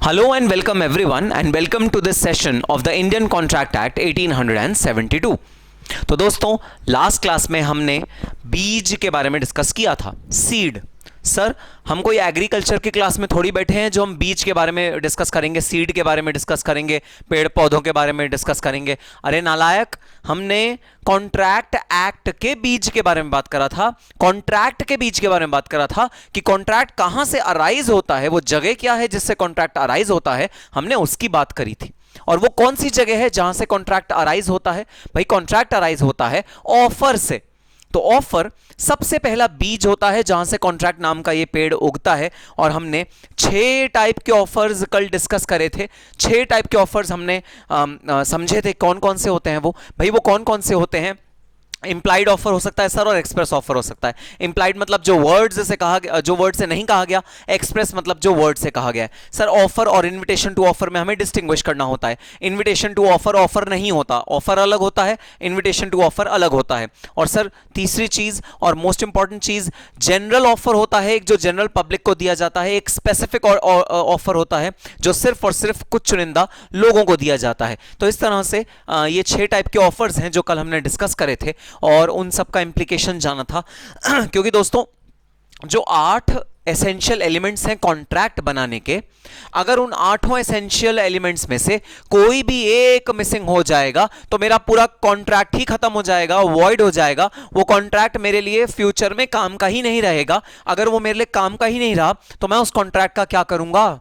Hello and welcome everyone and welcome to this session of the Indian Contract Act 1872। तो दोस्तों last class में हमने बीज के बारे में डिस्कस किया था, सीड। सर हम कोई एग्रीकल्चर की क्लास में थोड़ी बैठे हैं जो हम बीज के बारे में डिस्कस करेंगे, सीड के बारे में डिस्कस करेंगे, पेड़ पौधों के बारे में डिस्कस करेंगे। अरे नालायक, हमने कॉन्ट्रैक्ट एक्ट के बीज के बारे में बात करा था, कॉन्ट्रैक्ट के बीज के बारे में बात करा था कि कॉन्ट्रैक्ट कहां से अराइज होता है, वो जगह क्या है जिससे कॉन्ट्रैक्ट अराइज होता है, हमने उसकी बात करी थी। और वो कौन सी जगह है जहां से कॉन्ट्रैक्ट अराइज होता है? भाई कॉन्ट्रैक्ट अराइज होता है ऑफर से। तो ऑफर सबसे पहला बीज होता है जहां से कॉन्ट्रैक्ट नाम का ये पेड़ उगता है। और हमने 6 टाइप के ऑफर्स कल डिस्कस करे थे। 6 टाइप के ऑफर्स हमने समझे थे कौन कौन से होते हैं वो। भाई वो कौन कौन से होते हैं? इंप्लाइड ऑफर हो सकता है सर, और एक्सप्रेस ऑफर हो सकता है। इंप्लाइड मतलब जो वर्ड से कहा गया, जो वर्ड से नहीं कहा गया। एक्सप्रेस मतलब जो वर्ड से कहा गया है। सर ऑफर और इनविटेशन टू ऑफर में हमें डिस्टिंग्विश करना होता है। इनविटेशन टू ऑफर ऑफर नहीं होता, ऑफर अलग होता है, इनविटेशन टू ऑफर अलग होता है। और सर तीसरी चीज और मोस्ट इंपॉर्टेंट चीज, जनरल ऑफर होता है एक जो जनरल पब्लिक को दिया जाता है। एक स्पेसिफिक ऑफर होता है जो सिर्फ और सिर्फ कुछ चुनिंदा लोगों को दिया जाता है। तो इस तरह से ये 6 टाइप के ऑफर्स हैं जो कल हमने डिस्कस करे थे और उन सब का इंप्लीकेशन जाना था। क्योंकि दोस्तों जो 8 एसेंशियल एलिमेंट्स हैं कॉन्ट्रैक्ट बनाने के, अगर उन 8 एसेंशियल एलिमेंट्स में से कोई भी एक मिसिंग हो जाएगा तो मेरा पूरा कॉन्ट्रैक्ट ही खत्म हो जाएगा, वॉइड हो जाएगा। वो कॉन्ट्रैक्ट मेरे लिए फ्यूचर में काम का ही नहीं रहेगा। अगर वो मेरे लिए काम का ही नहीं रहा तो मैं उस कॉन्ट्रैक्ट का क्या करूंगा?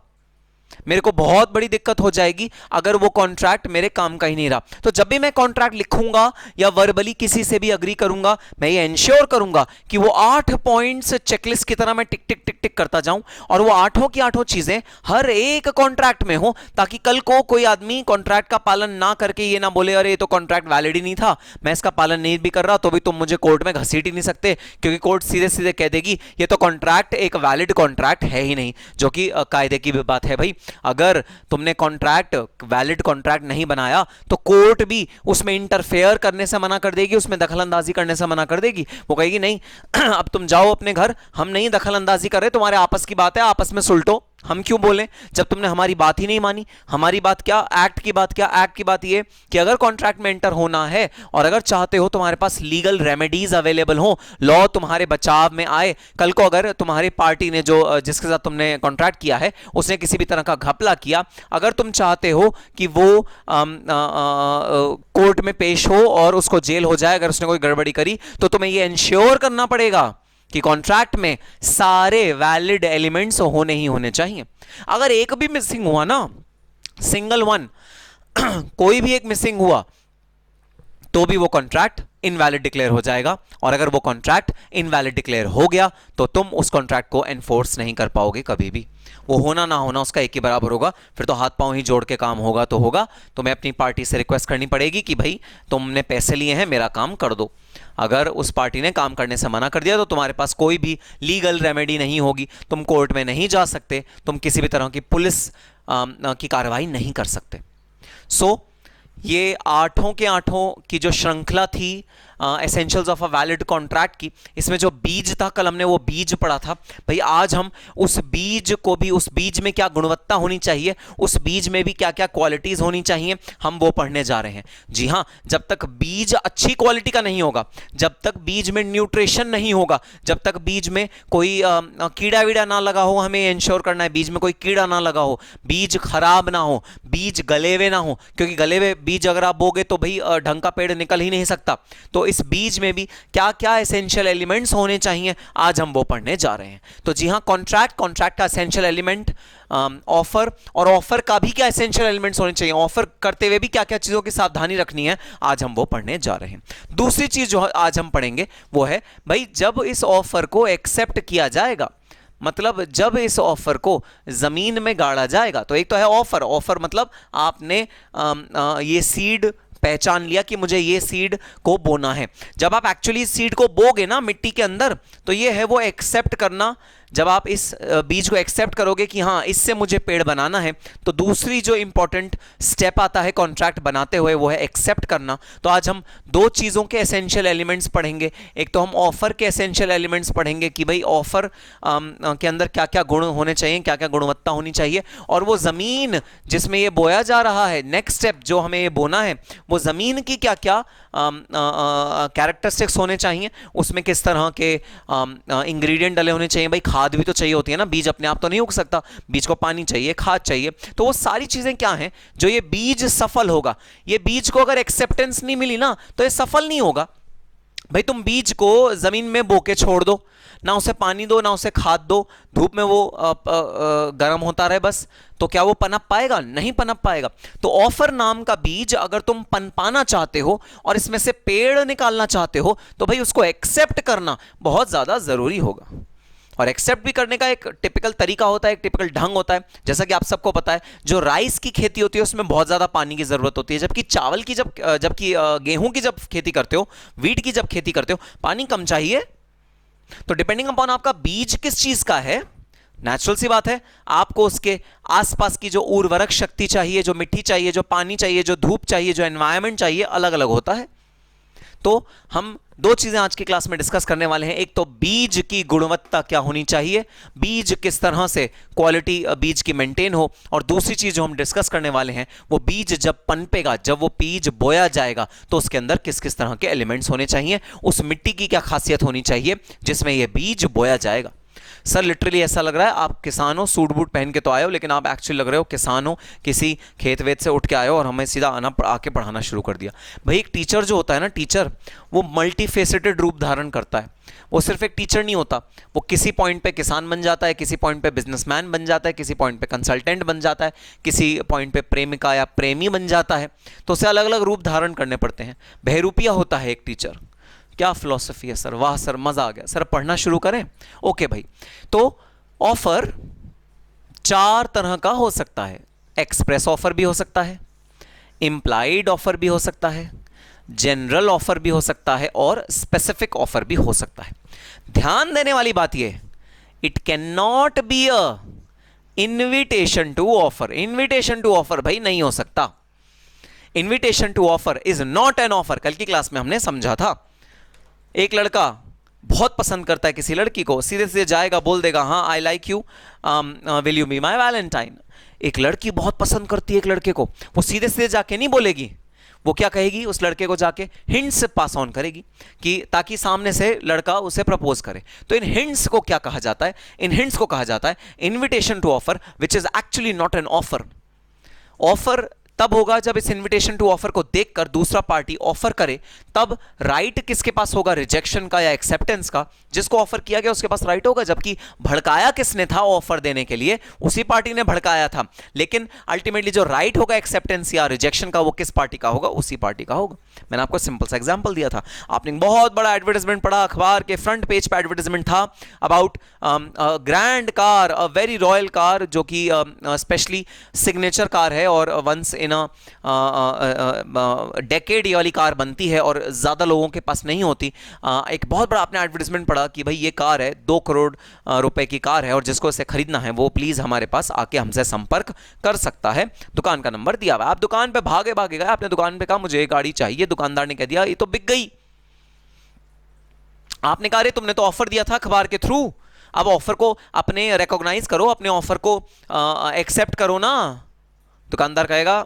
मेरे को बहुत बड़ी दिक्कत हो जाएगी अगर वो कॉन्ट्रैक्ट मेरे काम का ही नहीं रहा। तो जब भी मैं कॉन्ट्रैक्ट लिखूंगा या वर्बली किसी से भी अग्री करूंगा, मैं ये इंश्योर करूंगा कि वो 8 पॉइंट्स चेकलिस्ट की तरह मैं टिक टिक टिक टिक करता जाऊं और वो 8 की 8 चीजें हर एक कॉन्ट्रैक्ट में हो, ताकि कल को कोई आदमी कॉन्ट्रैक्ट का पालन ना करके ये ना बोले अरे ये तो कॉन्ट्रैक्ट वैलिड ही नहीं था, मैं इसका पालन नहीं भी कर रहा, तो भी तुम मुझे कोर्ट में घसीट ही नहीं सकते, क्योंकि कोर्ट सीधे सीधे कह देगी ये तो कॉन्ट्रैक्ट एक वैलिड कॉन्ट्रैक्ट है ही नहीं, जो कि कायदे की भी बात है। भाई अगर तुमने कॉन्ट्रैक्ट वैलिड कॉन्ट्रैक्ट नहीं बनाया तो कोर्ट भी उसमें इंटरफेयर करने से मना कर देगी, उसमें दखलंदाजी करने से मना कर देगी। वो कहेगी नहीं अब तुम जाओ अपने घर, हम नहीं दखलंदाजी कर रहे, तुम्हारे आपस की बात है, आपस में सुलटो, हम क्यों बोलें जब तुमने हमारी बात ही नहीं मानी। हमारी बात क्या, एक्ट की बात क्या? एक्ट की बात ये कि अगर कॉन्ट्रैक्ट में एंटर होना है और अगर चाहते हो तुम्हारे पास लीगल रेमेडीज अवेलेबल हो, लॉ तुम्हारे बचाव में आए, कल को अगर तुम्हारी पार्टी ने जो जिसके साथ तुमने कॉन्ट्रैक्ट किया है उसने किसी भी तरह का घपला किया, अगर तुम चाहते हो कि वो कोर्ट में पेश हो और उसको जेल हो जाए अगर उसने कोई गड़बड़ी करी, तो तुम्हें ये इंश्योर करना पड़ेगा कि कॉन्ट्रैक्ट में सारे वैलिड एलिमेंट्स होने ही होने चाहिए। अगर एक भी मिसिंग हुआ ना, सिंगल वन कोई भी एक मिसिंग हुआ तो भी वो कॉन्ट्रैक्ट इनवैलिड डिक्लेयर हो जाएगा। और अगर वो कॉन्ट्रैक्ट इनवैलिड डिक्लेयर हो गया तो तुम उस कॉन्ट्रैक्ट को एनफोर्स नहीं कर पाओगे कभी भी। वो होना ना होना उसका एक ही बराबर होगा। फिर तो हाथ पांव ही जोड़ के काम होगा तो होगा। तुम्हें अपनी पार्टी से रिक्वेस्ट करनी पड़ेगी कि भाई तुमने पैसे लिए हैं, मेरा काम कर दो। अगर उस पार्टी ने काम करने से मना कर दिया तो तुम्हारे पास कोई भी लीगल रेमेडी नहीं होगी, तुम कोर्ट में नहीं जा सकते, तुम किसी भी तरह की पुलिस की कार्रवाई नहीं कर सकते। सो ये 8 के 8 की जो श्रृंखला थी essentials of a valid contract की, इसमें जो बीज था कल हमने वो बीज पढ़ा था। भाई आज हम उस बीज को भी, उस बीज में क्या गुणवत्ता होनी चाहिए, उस बीज में भी क्या क्या क्वालिटीज होनी चाहिए, हम वो पढ़ने जा रहे हैं। जी हाँ, जब तक बीज अच्छी क्वालिटी का नहीं होगा, जब तक बीज में न्यूट्रिशन नहीं होगा, जब तक बीज में कोई कीड़ा वीड़ा ना लगा हो, हमें इंश्योर करना है बीज में कोई कीड़ा ना लगा हो, बीज खराब ना हो, बीज गले हुए ना हो, क्योंकि गले हुए बीज अगर आप बोगे तो भाई ढंग का पेड़ निकल ही नहीं सकता। तो इस बीज में भी क्या क्या एसेंशियल एलिमेंट्स होने चाहिए, आज हम वो पढ़ने जा रहे हैं। तो जी हां, कॉन्ट्रैक्ट का एसेंशियल एलिमेंट ऑफर, और ऑफर का भी क्या एसेंशियल एलिमेंट्स होने चाहिए, ऑफर करते हुए भी क्या क्या चीजों की सावधानी रखनी है, आज हम वो पढ़ने जा रहे हैं। दूसरी चीज जो आज हम पढ़ेंगे वो है भाई जब इस ऑफर को एक्सेप्ट किया जाएगा, मतलब जब इस ऑफर को जमीन में गाड़ा जाएगा। तो एक तो है ऑफर, ऑफर मतलब आपने ये सीड पहचान लिया कि मुझे ये सीड को बोना है। जब आप एक्चुअली सीड को बोगे ना मिट्टी के अंदर, तो ये है वो एक्सेप्ट करना जब आप इस बीज को एक्सेप्ट करोगे कि हाँ इससे मुझे पेड़ बनाना है, तो दूसरी जो इंपॉर्टेंट स्टेप आता है कॉन्ट्रैक्ट बनाते हुए वो है एक्सेप्ट करना। तो आज हम दो चीज़ों के एसेंशियल एलिमेंट्स पढ़ेंगे। एक तो हम ऑफर के एसेंशियल एलिमेंट्स पढ़ेंगे कि भाई ऑफर के अंदर क्या क्या गुण होने चाहिए, क्या क्या गुणवत्ता होनी चाहिए, और वो ज़मीन जिसमें ये बोया जा रहा है, नेक्स्ट स्टेप जो हमें ये बोना है, वो ज़मीन की क्या क्या कैरेक्टरिस्टिक्स होने चाहिए, उसमें किस तरह के इंग्रेडिएंट डले होने चाहिए। भाई खाद भी तो चाहिए होती है ना, बीज अपने आप तो नहीं उग सकता, बीज को पानी चाहिए, खाद चाहिए। तो वो सारी चीज़ें क्या हैं जो ये बीज सफल होगा। ये बीज को अगर एक्सेप्टेंस नहीं मिली ना तो ये सफल नहीं होगा। भाई तुम बीज को ज़मीन में बो के छोड़ दो, ना उसे पानी दो ना उसे खाद दो, धूप में वो गर्म होता रहे बस, तो क्या वो पनप पाएगा? नहीं पनप पाएगा। तो ऑफर नाम का बीज अगर तुम पनपाना चाहते हो और इसमें से पेड़ निकालना चाहते हो तो भाई उसको एक्सेप्ट करना बहुत ज़्यादा ज़रूरी होगा। और एक्सेप्ट भी करने का एक टिपिकल तरीका होता है, एक टिपिकल ढंग होता है। जैसा कि आप सबको पता है, जो राइस की खेती होती है उसमें बहुत ज़्यादा पानी की ज़रूरत होती है, जबकि चावल की जबकि गेहूं की जब खेती करते हो, वीट की जब खेती करते हो, पानी कम चाहिए। तो डिपेंडिंग अपॉन आपका बीज किस चीज़ का है, नेचुरल सी बात है आपको उसके आसपास की जो उर्वरक शक्ति चाहिए, जो मिट्टी चाहिए, जो पानी चाहिए, जो धूप चाहिए, जो एनवायरनमेंट चाहिए, अलग अलग होता है। तो हम दो चीजें आज की क्लास में डिस्कस करने वाले हैं। एक तो बीज की गुणवत्ता क्या होनी चाहिए, बीज किस तरह से क्वालिटी बीज की मेंटेन हो, और दूसरी चीज जो हम डिस्कस करने वाले हैं वो बीज जब पनपेगा, जब वो बीज बोया जाएगा तो उसके अंदर किस किस तरह के एलिमेंट्स होने चाहिए, उस मिट्टी की क्या खासियत होनी चाहिए जिसमें यह बीज बोया जाएगा। सर लिटरली ऐसा लग रहा है आप किसान हो, सूट बूट पहन के तो आए हो, लेकिन आप एक्चुअली लग रहे हो किसान हो, किसी खेत वेत से उठ के आए हो और हमें सीधा आके पढ़ाना शुरू कर दिया। भाई एक टीचर जो होता है ना, टीचर वो मल्टी फेसेटेड रूप धारण करता है। वो सिर्फ एक टीचर नहीं होता, वो किसी पॉइंट पे किसान बन जाता है, किसी पॉइंट पे बिजनेसमैन बन जाता है, किसी पॉइंट पे कंसल्टेंट बन जाता है, किसी पॉइंट पे प्रेमिका या प्रेमी बन जाता है। तो उसे अलग अलग रूप धारण करने पड़ते हैं। बहरूपिया होता है एक टीचर। क्या फिलॉसफी है सर, वाह सर मजा आ गया सर, पढ़ना शुरू करें। ओके भाई, तो ऑफर चार तरह का हो सकता है। एक्सप्रेस ऑफर भी हो सकता है, इंप्लाइड ऑफर भी हो सकता है, जनरल ऑफर भी हो सकता है, और स्पेसिफिक ऑफर भी हो सकता है। ध्यान देने वाली बात यह, it can not be a invitation to offer. Invitation to offer भाई नहीं हो सकता। Invitation to offer is not an offer. कल की क्लास में हमने समझा था, एक लड़का बहुत पसंद करता है किसी लड़की को, सीधे सीधे जाएगा, बोल देगा हाँ आई like you, will you be my Valentine. एक लड़की बहुत पसंद करती है एक लड़के को, वो सीधे सीधे जाके नहीं बोलेगी, वो क्या कहेगी, उस लड़के को जाके हिंट्स पास ऑन करेगी कि ताकि सामने से लड़का उसे प्रपोज करे। तो इन हिंट्स को क्या कहा जाता है? इन हिंट्स को कहा जाता है invitation to offer, which is actually not an offer. Offer तब होगा जब इस इन्विटेशन टू ऑफर को देखकर दूसरा पार्टी ऑफर करे, तब राइट किसके पास होगा, रिजेक्शन का या एक्सेप्टेंस का। जिसको ऑफर किया गया उसके पास राइट होगा, जबकि भड़काया किसने था ऑफर देने के लिए, उसी पार्टी ने भड़काया था। लेकिन अल्टीमेटली जो राइट होगा एक्सेप्टेंस या रिजेक्शन का, वो किस पार्टी का होगा, उसी पार्टी का होगा। मैंने आपको सिंपल सा एग्जांपल दिया था, आपने बहुत बड़ा एडवर्टाइजमेंट पढ़ा, अखबार के फ्रंट पेज पे एडवर्टाइजमेंट था about grand car, a very royal car, जो कि स्पेशली सिग्नेचर कार है और वंस इन डेकेड ये वाली कार बनती है और ज़्यादा लोगों के पास नहीं होती। एक बहुत बड़ा आपने एडवर्टाइजमेंट पढ़ा कि भाई ये कार है, 2 करोड़ रुपए की कार है, और जिसको इसे खरीदना है वो प्लीज़ हमारे पास आके हमसे संपर्क कर सकता है। दुकान का नंबर दिया हुआ, आप दुकान पे भागे भागे गए, आपने दुकान पे कहा मुझे ये गाड़ी चाहिए, दुकानदार ने कह दिया ये तो बिक गई। आपने कहा अरे तुमने तो ऑफर दिया था अखबार के थ्रू, अब ऑफर को अपने रिकॉग्नाइज करो, अपने ऑफर को एक्सेप्ट करो ना। दुकानदार कहेगा,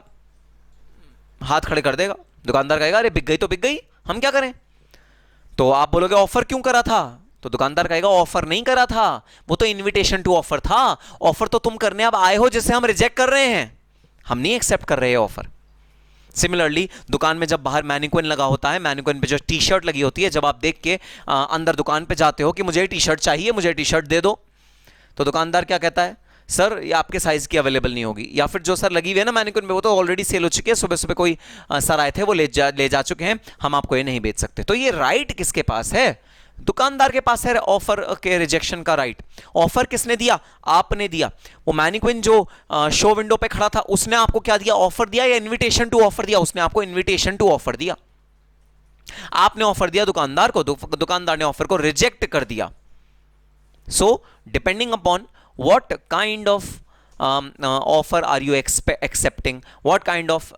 हाथ खड़े कर देगा, दुकानदार कहेगा अरे बिक गई तो बिक गई, हम क्या करें। तो आप बोलोगे ऑफर क्यों करा था, तो दुकानदार कहेगा ऑफर नहीं करा था, वो तो इनविटेशन टू ऑफर था। ऑफर तो तुम करने अब आए हो जिसे हम रिजेक्ट कर रहे हैं, हम नहीं एक्सेप्ट कर रहे हैं ऑफर। सिमिलरली दुकान में जब बाहर मैनिक्विन लगा होता है, मैनिक्विन पे जो टी शर्ट लगी होती है, जब आप देख के अंदर दुकान पे जाते हो कि मुझे टी शर्ट चाहिए, मुझे टी शर्ट दे दो, तो दुकानदार क्या कहता है, सर ये आपके साइज की अवेलेबल नहीं होगी, या फिर जो सर लगी हुई है ना मैनिक्विन पे वो तो ऑलरेडी सेल हो चुकी है, सुबह सुबह कोई सर आए थे वो ले जा चुके हैं, हम आपको ये नहीं बेच सकते। तो ये राइट किसके पास है, दुकानदार के पास है ऑफर के रिजेक्शन का राइट। ऑफर किसने दिया, आपने दिया। वो मैनिक्विन जो शो विंडो पे खड़ा था उसने आपको क्या दिया, ऑफर दिया, या इन्विटेशन टू ऑफर दिया, उसने आपको इन्विटेशन टू ऑफर दिया। आपने ऑफर दिया दुकानदार को, दुकानदार ने ऑफर को रिजेक्ट कर दिया। So depending upon what kind of offer are you accepting, what kind of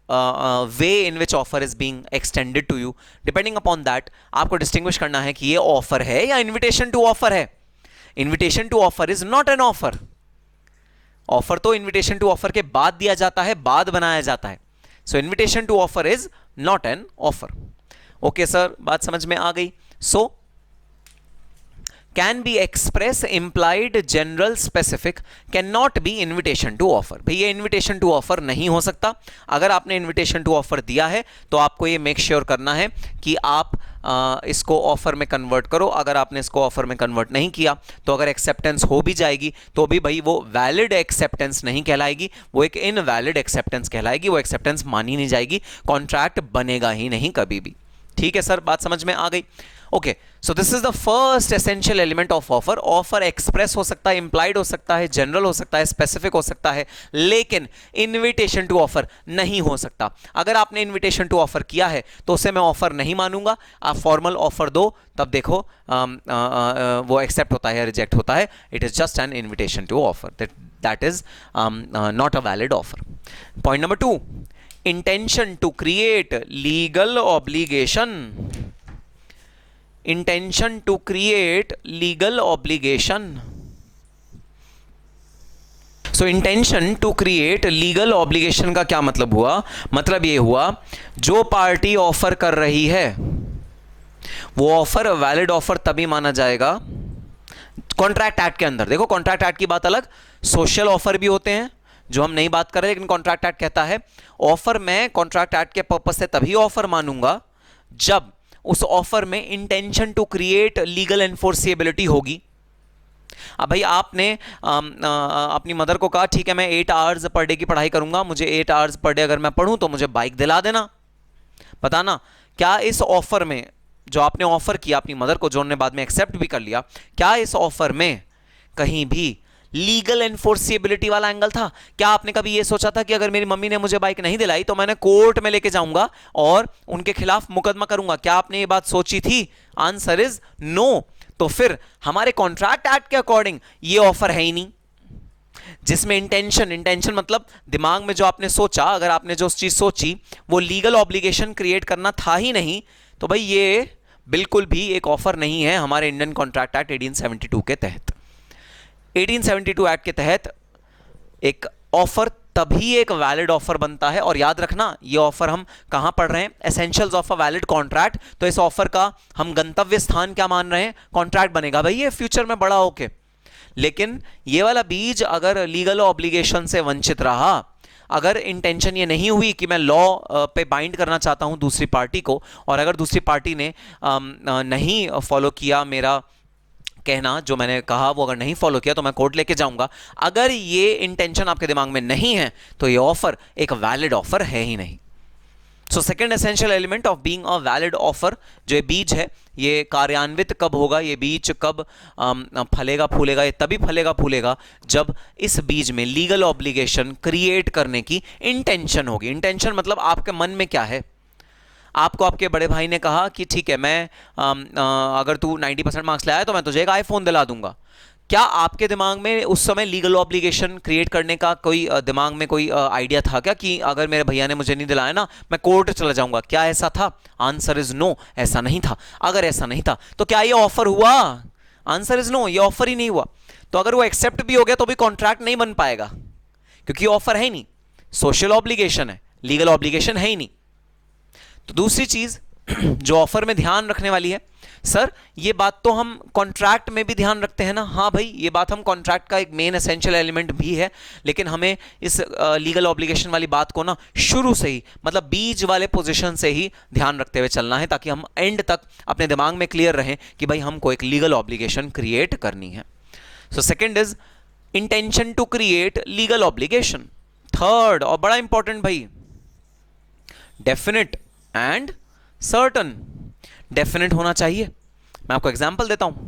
way in which offer is being extended to you, depending upon that आपको distinguish करना है कि ये offer है या invitation to offer है. Invitation to offer is not an offer. Offer तो invitation to offer के बाद दिया जाता है, बाद बनाया जाता है. So invitation to offer is not an offer. Okay sir, बात समझ में आ गई. So can be express, implied, general, specific, cannot be invitation to offer. भाई ये invitation to offer नहीं हो सकता. अगर आपने invitation to offer दिया है तो आपको ये make sure करना है कि आप इसको ऑफर में कन्वर्ट करो. अगर आपने इसको ऑफर में कन्वर्ट नहीं किया तो अगर एक्सेप्टेंस हो भी जाएगी तो भी भाई वो वैलिड एक्सेप्टेंस नहीं कहलाएगी, वो एक इनवैलिड एक्सेप्टेंस कहलाएगी. वो एक्सेप्टेंस मानी नहीं जाएगी, कॉन्ट्रैक्ट बनेगा ही नहीं कभी भी. ठीक है सर, बात समझ में आ गई. Okay, so this is the first essential element of offer. Offer express हो सकता है, इंप्लाइड हो सकता है, जनरल हो सकता है, स्पेसिफिक हो सकता है, लेकिन इनविटेशन टू ऑफर नहीं हो सकता. अगर आपने इनविटेशन टू ऑफर किया है तो उसे मैं ऑफर नहीं मानूंगा. आप फॉर्मल ऑफर दो, तब देखो वो एक्सेप्ट होता है या रिजेक्ट होता है. It is just an invitation to offer, that is not a valid offer. Point number 2, intention to create legal obligation. Intention to create legal obligation. So intention to create legal obligation का क्या मतलब हुआ? मतलब ये हुआ जो party offer कर रही है वो ऑफर वैलिड ऑफर तभी माना जाएगा कॉन्ट्रैक्ट एक्ट के अंदर. देखो कॉन्ट्रैक्ट एक्ट की बात अलग, सोशल ऑफर भी होते हैं जो हम नहीं बात कर रहे, लेकिन कॉन्ट्रैक्ट एक्ट कहता है ऑफर मैं कॉन्ट्रैक्ट एक्ट के पर्पस से तभी ऑफर मानूंगा जब उस ऑफर में इंटेंशन टू क्रिएट लीगल एनफोर्सिएबिलिटी होगी. अब भाई आपने अपनी मदर को कहा ठीक है मैं 8 आवर्स पर डे की पढ़ाई करूंगा, मुझे 8 आवर्स पर डे अगर मैं पढ़ूं तो मुझे बाइक दिला देना. बताना क्या इस ऑफर में जो आपने ऑफर किया अपनी मदर को, जो उन्होंने बाद में एक्सेप्ट भी कर लिया, क्या इस ऑफर में कहीं भी लीगल एनफोर्सिएबिलिटी वाला एंगल था? क्या आपने कभी यह सोचा था कि अगर मेरी मम्मी ने मुझे बाइक नहीं दिलाई तो मैंने कोर्ट में लेके जाऊंगा और उनके खिलाफ मुकदमा करूंगा? क्या आपने ये बात सोची थी? Answer is no. तो फिर हमारे कॉन्ट्रैक्ट एक्ट के अकॉर्डिंग ये ऑफर है ही नहीं, जिसमें इंटेंशन मतलब दिमाग में जो आपने सोचा, अगर आपने जो चीज सोची वो लीगल ऑब्लिगेशन क्रिएट करना था ही नहीं, तो भाई ये बिल्कुल भी एक ऑफर नहीं है हमारे इंडियन कॉन्ट्रैक्ट एक्ट 1872 के तहत. 1872 एक्ट के तहत एक ऑफर तभी एक वैलिड ऑफर बनता है. और याद रखना ये ऑफर हम कहां पढ़ रहे हैं? Essentials of a valid contract. तो इस ऑफर का हम गंतव्य स्थान क्या मान रहे हैं? कॉन्ट्रैक्ट बनेगा भाई ये फ्यूचर में बड़ा होके. लेकिन ये वाला बीज अगर लीगल ऑब्लिगेशन से वंचित रहा, अगर इंटेंशन ये नहीं हुई कि मैं लॉ पे बाइंड करना चाहता हूं दूसरी पार्टी को, और अगर दूसरी पार्टी ने नहीं फॉलो किया मेरा कहना, जो मैंने कहा वो अगर नहीं फॉलो किया तो मैं कोर्ट लेके जाऊंगा, अगर ये इंटेंशन आपके दिमाग में नहीं है तो ये ऑफर एक वैलिड ऑफर है ही नहीं. So second essential element of being a valid offer, जो ये बीज है ये कार्यान्वित कब होगा, ये बीज कब फलेगा फूलेगा? ये तभी फलेगा फूलेगा जब इस बीज में लीगल ऑब्लिगेशन क्रिएट करने की इंटेंशन होगी. इंटेंशन मतलब आपके मन में क्या है. आपको आपके बड़े भाई ने कहा कि ठीक है मैं अगर तू 90% मार्क्स ले आया तो मैं तुझे एक आईफोन दिला दूंगा. क्या आपके दिमाग में उस समय लीगल ऑब्लिगेशन क्रिएट करने का कोई दिमाग में कोई आइडिया था क्या कि अगर मेरे भैया ने मुझे नहीं दिलाया ना मैं कोर्ट चला जाऊंगा? क्या ऐसा था? आंसर इज नो, ऐसा नहीं था. अगर ऐसा नहीं था तो क्या ये ऑफर हुआ? आंसर इज नो, ये ऑफर ही नहीं हुआ. तो अगर वो एक्सेप्ट भी हो गया तो भी कॉन्ट्रैक्ट नहीं बन पाएगा क्योंकि ऑफर है ही नहीं, सोशल ऑब्लिगेशन है, लीगल ऑब्लिगेशन है ही नहीं. तो दूसरी चीज जो ऑफर में ध्यान रखने वाली है, सर ये बात तो हम कॉन्ट्रैक्ट में भी ध्यान रखते हैं ना. हाँ भाई ये बात हम कॉन्ट्रैक्ट का एक मेन एसेंशियल एलिमेंट भी है, लेकिन हमें इस लीगल ऑब्लिगेशन वाली बात को ना शुरू से ही मतलब बीज वाले पोजीशन से ही ध्यान रखते हुए चलना है ताकि हम एंड तक अपने दिमाग में क्लियर रहें कि भाई हमको एक लीगल ऑब्लिगेशन क्रिएट करनी है. So second is intention to create legal obligation. Third और बड़ा इंपॉर्टेंट भाई, डेफिनेट एंड सर्टन. डेफिनेट होना चाहिए. मैं आपको एग्जांपल देता हूं.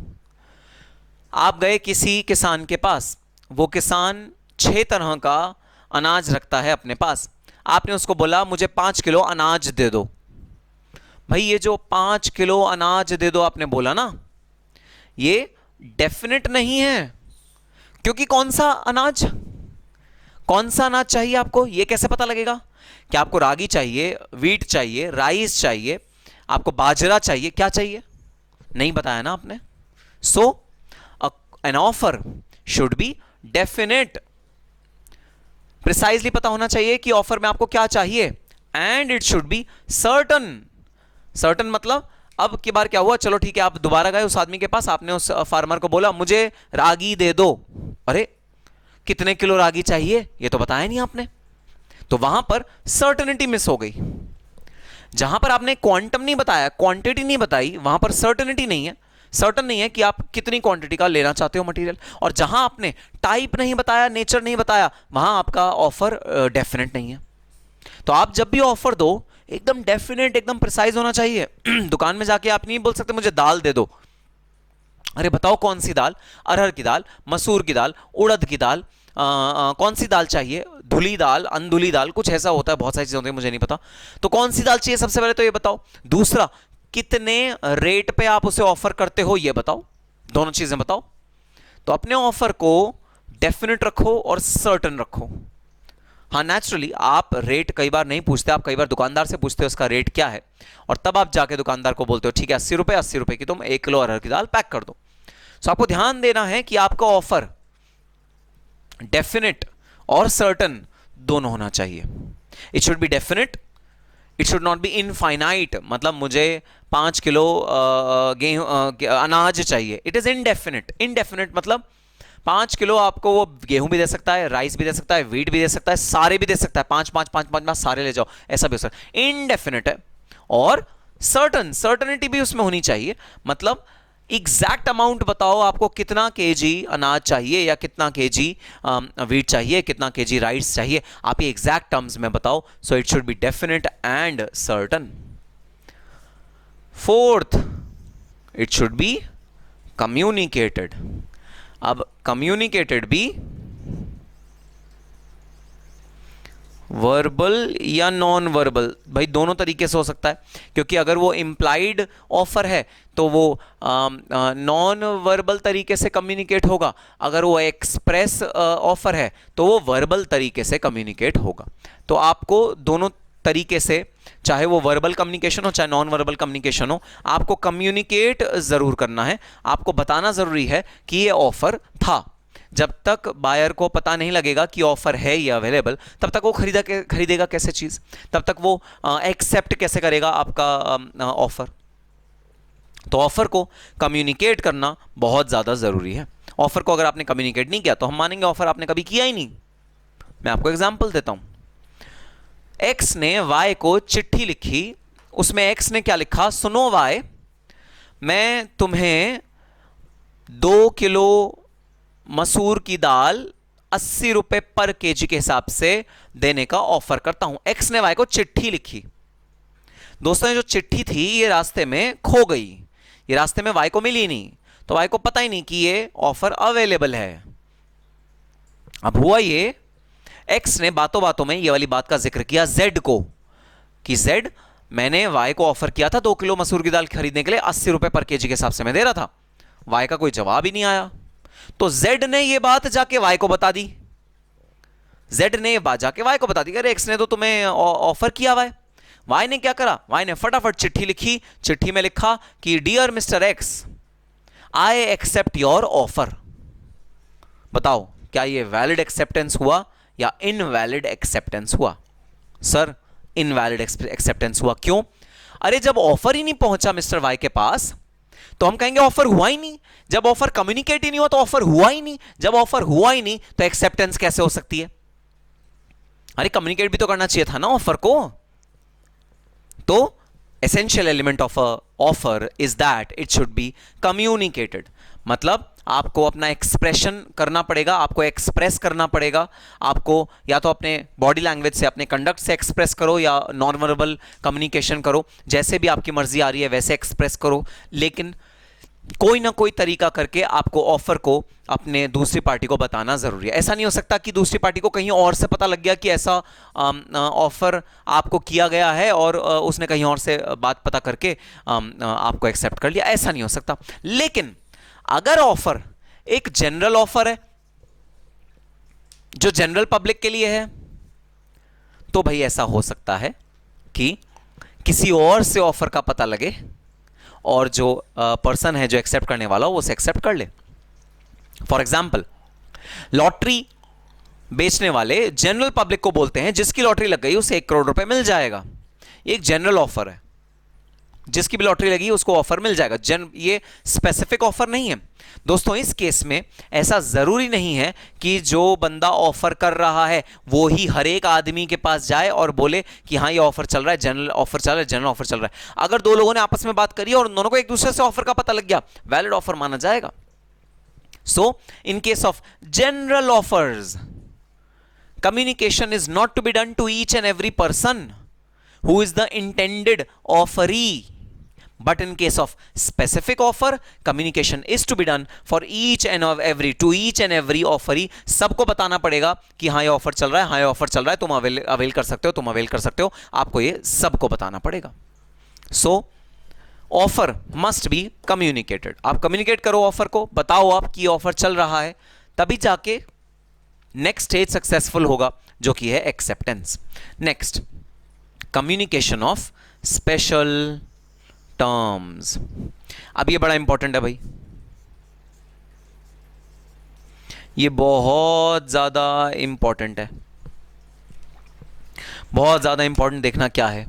आप गए किसी किसान के पास, वो किसान 6 तरह का अनाज रखता है अपने पास. आपने उसको बोला मुझे 5 किलो अनाज दे दो. भाई ये जो 5 किलो अनाज दे दो आपने बोला ना, ये डेफिनेट नहीं है, क्योंकि कौन सा अनाज चाहिए आपको, यह कैसे पता लगेगा कि आपको रागी चाहिए, वीट चाहिए, राइस चाहिए, आपको बाजरा चाहिए, क्या चाहिए, नहीं बताया ना आपने। So an offer should be definite, precisely पता होना चाहिए कि ऑफर में आपको क्या चाहिए, and it should be certain. Certain मतलब अब की बार क्या हुआ, चलो ठीक है, आप दोबारा गए उस आदमी के पास, आपने उस फार्मर को बोला मुझे रागी दे दो, अरे कितने किलो रागी चाहिए ये तो बताया नहीं आपने, तो वहां पर सर्टेनिटी मिस हो गई। जहां पर आपने क्वांटम नहीं बताया, क्वांटिटी नहीं बताई, वहां पर सर्टेनिटी नहीं है, सर्टन नहीं है कि आप कितनी क्वांटिटी का लेना चाहते हो मटेरियल। और जहां आपने टाइप नहीं बताया, नेचर नहीं बताया, वहां आपका ऑफर डेफिनेट नहीं है। तो आप जब भी ऑफर दो एकदम डेफिनेट, एकदम प्रिसाइज होना चाहिए। दुकान में जाके आप नहीं बोल सकते मुझे दाल दे दो, अरे बताओ कौन सी दाल, अरहर की दाल, मसूर की दाल, उड़द की दाल, कौन सी दाल चाहिए, धुली दाल, अंधुली दाल, कुछ ऐसा होता है, बहुत सारी चीजें होती है, मुझे नहीं पता। तो कौन सी दाल चाहिए सबसे पहले तो ये बताओ, दूसरा कितने रेट पे आप उसे ऑफर करते हो ये बताओ, दोनों चीजें बताओ। तो अपने ऑफर को डेफिनेट रखो और सर्टन रखो। हाँ नेचुरली आप रेट कई बार नहीं पूछते, आप कई बार दुकानदार से पूछते हो इसका रेट क्या है, और तब आप जाके दुकानदार को बोलते हो ठीक है 80 रुपए की तुम 1 किलो अरहर की दाल पैक कर दो। सो आपको ध्यान देना है कि आपका ऑफर डेफिनेट और सर्टन दोनों होना चाहिए। It should be definite, it should not B infinite, मतलब मुझे 5 किलो गेहूं अनाज चाहिए, इट इज इनडेफिनेट। इनडेफिनेट मतलब 5 किलो आपको वो गेहूं भी दे सकता है, राइस भी दे सकता है, वीट भी दे सकता है, सारे भी दे सकता है, 5 सारे ले जाओ, ऐसा भी हो सकता है, इनडेफिनेट है। और सर्टन, सर्टनिटी भी उसमें होनी चाहिए, मतलब एग्जैक्ट अमाउंट बताओ आपको कितना केजी अनाज चाहिए या कितना केजी वीट चाहिए, कितना केजी राइस चाहिए, आप ये एग्जैक्ट टर्म्स में बताओ। So it should be definite and certain. Fourth, it should be communicated. अब कम्युनिकेटेड भी वर्बल या नॉन वर्बल, भाई दोनों तरीके से हो सकता है, क्योंकि अगर वो इंप्लाइड ऑफर है तो वो नॉन वर्बल तरीके से कम्युनिकेट होगा, अगर वो एक्सप्रेस ऑफर है तो वो वर्बल तरीके से कम्युनिकेट होगा। तो आपको दोनों तरीके से, चाहे वो वर्बल कम्युनिकेशन हो चाहे नॉन वर्बल कम्युनिकेशन हो, आपको कम्युनिकेट जरूर करना है, आपको बताना जरूरी है कि ये ऑफर था। जब तक बायर को पता नहीं लगेगा कि ऑफर है या अवेलेबल, तब तक वो खरीदेगा कैसे चीज, तब तक वो एक्सेप्ट कैसे करेगा आपका ऑफर। तो ऑफर को कम्युनिकेट करना बहुत ज्यादा जरूरी है। ऑफर को अगर आपने कम्युनिकेट नहीं किया तो हम मानेंगे ऑफर आपने कभी किया ही नहीं। मैं आपको एग्जांपल देता हूं, एक्स ने वाई को चिट्ठी लिखी, उसमें एक्स ने क्या लिखा, सुनो वाई, मैं तुम्हें 2 किलो मसूर की दाल 80 रुपए पर केजी के हिसाब से देने का ऑफर करता हूं। एक्स ने वाई को चिट्ठी लिखी। दोस्तों जो चिट्ठी थी ये रास्ते में खो गई, ये रास्ते में वाई को मिली नहीं, तो वाई को पता ही नहीं कि ये ऑफर अवेलेबल है। अब हुआ ये, एक्स ने बातों बातों में ये वाली बात का जिक्र किया जेड को, कि जेड मैंने वाई को ऑफर किया था 2 किलो मसूर की दाल खरीदने के लिए 80 रुपए पर केजी के हिसाब से मैं दे रहा था। वाई का कोई जवाब ही नहीं आया, तो जेड ने ये बात जाके वाई को बता दी। जेड ने ये बात जाके वाई को बता दी, अरे एक्स ने तो तुम्हें ऑफर किया हुआ है। वाई ने क्या करा, वाई ने फटाफट चिट्ठी लिखी, चिट्ठी में लिखा कि dear mister X, I accept your offer. बताओ क्या ये वैलिड एक्सेप्टेंस हुआ या इनवैलिड एक्सेप्टेंस हुआ? सर इनवैलिड एक्सेप्टेंस हुआ। क्यों? अरे जब ऑफर ही नहीं पहुंचा मिस्टर वाई के पास तो हम कहेंगे ऑफर हुआ ही नहीं। जब ऑफर कम्युनिकेट ही नहीं हुआ तो ऑफर हुआ ही नहीं। जब ऑफर हुआ ही नहीं तो एक्सेप्टेंस कैसे हो सकती है? अरे कम्युनिकेट भी तो करना चाहिए था ना ऑफर को। तो essential element of a offer is that it should be communicated. मतलब आपको अपना एक्सप्रेशन करना पड़ेगा, आपको एक्सप्रेस करना पड़ेगा। आपको या तो अपने बॉडी लैंग्वेज से, अपने कंडक्ट से एक्सप्रेस करो या नॉन वर्बल कम्युनिकेशन करो, जैसे भी आपकी मर्जी आ रही है वैसे एक्सप्रेस करो, लेकिन कोई ना कोई तरीका करके आपको ऑफर को अपने दूसरी पार्टी को बताना जरूरी है। ऐसा नहीं हो सकता कि दूसरी पार्टी को कहीं और से पता लग गया कि ऐसा ऑफर आपको किया गया है और उसने कहीं और से बात पता करके आपको एक्सेप्ट कर लिया। ऐसा नहीं हो सकता। लेकिन अगर ऑफर एक जनरल ऑफर है जो जनरल पब्लिक के लिए है, तो भाई ऐसा हो सकता है कि किसी और से ऑफर का पता लगे और जो पर्सन है जो एक्सेप्ट करने वाला हो वो उसे एक्सेप्ट कर ले। फॉर एग्जाम्पल, लॉटरी बेचने वाले जनरल पब्लिक को बोलते हैं जिसकी लॉटरी लग गई उसे 1 करोड़ रुपए मिल जाएगा। ये एक जनरल ऑफर है, जिसकी भी लॉटरी लगी उसको ऑफर मिल जाएगा। ये स्पेसिफिक ऑफर नहीं है दोस्तों। इस केस में ऐसा जरूरी नहीं है कि जो बंदा ऑफर कर रहा है वो ही हर एक आदमी के पास जाए और बोले कि हाँ ये ऑफर चल रहा है, जनरल ऑफर चल रहा है, जनरल ऑफर चल रहा है। अगर दो लोगों ने आपस में बात करी और उन दोनों को एक दूसरे से ऑफर का पता लग गया, वैलिड ऑफर माना जाएगा। So in case of general offers, communication is not to be done to each and every person who is the intended offeree, but in case of specific offer, communication is to be done for each and every, to each and every offeree। सबको बताना पड़ेगा कि हाँ ये offer चल रहा है, हाँ ये ऑफर चल रहा है, तुम अवेल कर सकते हो, तुम अवेल कर सकते हो, आपको ये सबको बताना पड़ेगा। सो ऑफर मस्ट बी कम्युनिकेटेड। आप कम्युनिकेट करो ऑफर को, बताओ आप कि ऑफर चल रहा है, तभी जाके नेक्स्ट स्टेज सक्सेसफुल होगा जो कि है acceptance. Next, communication of special terms. अब ये बड़ा इंपॉर्टेंट है भाई, ये बहुत ज्यादा इंपॉर्टेंट है, बहुत ज्यादा इंपॉर्टेंट। देखना क्या है,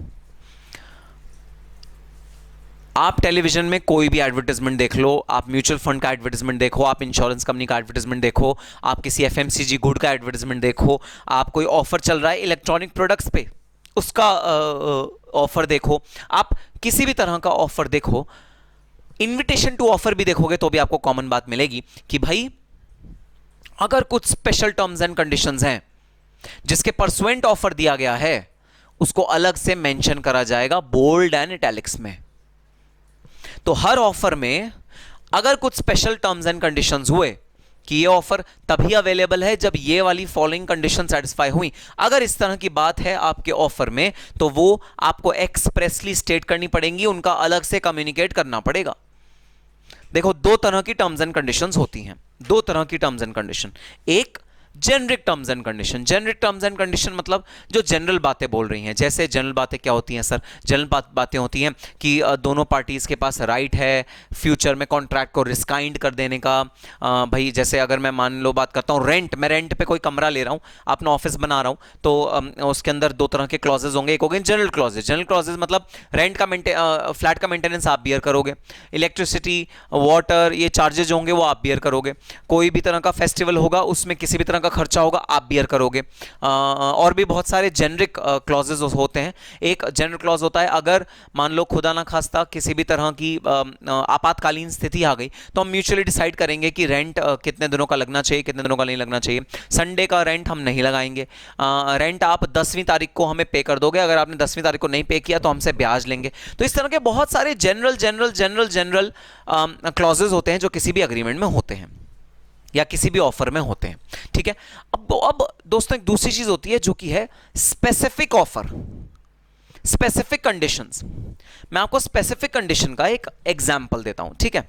आप टेलीविजन में कोई भी एडवर्टाइजमेंट देख लो, आप म्यूचुअल फंड का एडवर्टाइजमेंट देखो, आप इंश्योरेंस कंपनी का एडवर्टाइजमेंट देखो, आप किसी एफएमसीजी गुड का एडवर्टाइजमेंट देखो, आप कोई ऑफर चल रहा है इलेक्ट्रॉनिक प्रोडक्ट्स पे उसका ऑफर देखो, आप किसी भी तरह का ऑफर देखो, इनविटेशन टू ऑफर भी देखोगे तो भी आपको कॉमन बात मिलेगी कि भाई अगर कुछ स्पेशल टर्म्स एंड कंडीशंस हैं जिसके परसुएंट ऑफर दिया गया है, उसको अलग से मेंशन करा जाएगा बोल्ड एंड इटैलिक्स में। तो हर ऑफर में अगर कुछ स्पेशल टर्म्स एंड कंडीशंस हुए कि ये ऑफर तभी अवेलेबल है जब ये वाली फॉलोइंग कंडीशन सेटिस्फाई हुई, अगर इस तरह की बात है आपके ऑफर में, तो वो आपको एक्सप्रेसली स्टेट करनी पड़ेंगी, उनका अलग से कम्युनिकेट करना पड़ेगा। देखो, दो तरह की टर्म्स एंड कंडीशंस होती हैं, दो तरह की टर्म्स एंड कंडीशन। एक generic terms and condition. Generic terms and condition मतलब जो जनरल बातें बोल रही हैं। जैसे जनरल बातें क्या होती हैं सर? जनरल बातें होती हैं कि दोनों पार्टीज के पास राइट है फ्यूचर में कॉन्ट्रैक्ट को रिस्काइंड कर देने का। भाई जैसे अगर मैं मान लो बात करता हूँ रेंट, मैं रेंट पे कोई कमरा ले रहा हूँ, अपना ऑफिस बना रहा हूँ, तो उसके अंदर दो तरह के क्लॉजेज होंगे। एक हो गए जनरल क्लॉजेज। जनरल क्लॉजेज मतलब रेंट का फ्लैट का मेंटेनेंस आप बियर करोगे, इलेक्ट्रिसिटी वाटर ये चार्जेज होंगे वो आप बियर करोगे, कोई भी तरह का फेस्टिवल होगा उसमें किसी भी तरह का खर्चा होगा आप बियर करोगे। और भी बहुत सारे जेनरिक क्लॉजेज होते हैं। एक जनरल क्लॉज होता है अगर मान लो खुदा ना खास्ता किसी भी तरह की आपातकालीन स्थिति आ गई तो हम म्यूचुअली डिसाइड करेंगे कि रेंट कितने दिनों का लगना चाहिए, कितने दिनों का नहीं लगना चाहिए। संडे का रेंट हम नहीं लगाएंगे, रेंट आप 10वीं तारीख को हमें पे कर दोगे, अगर आपने 10वीं तारीख को नहीं पे किया तो हमसे ब्याज लेंगे। तो इस तरह के बहुत सारे जनरल क्लॉजेज होते हैं जो किसी भी अग्रीमेंट में होते हैं या किसी भी ऑफर में होते हैं। ठीक है, अब दोस्तों एक दूसरी चीज होती है जो कि है स्पेसिफिक ऑफर, स्पेसिफिक कंडीशंस। मैं आपको स्पेसिफिक कंडीशन का एक एग्जांपल देता हूं। ठीक है,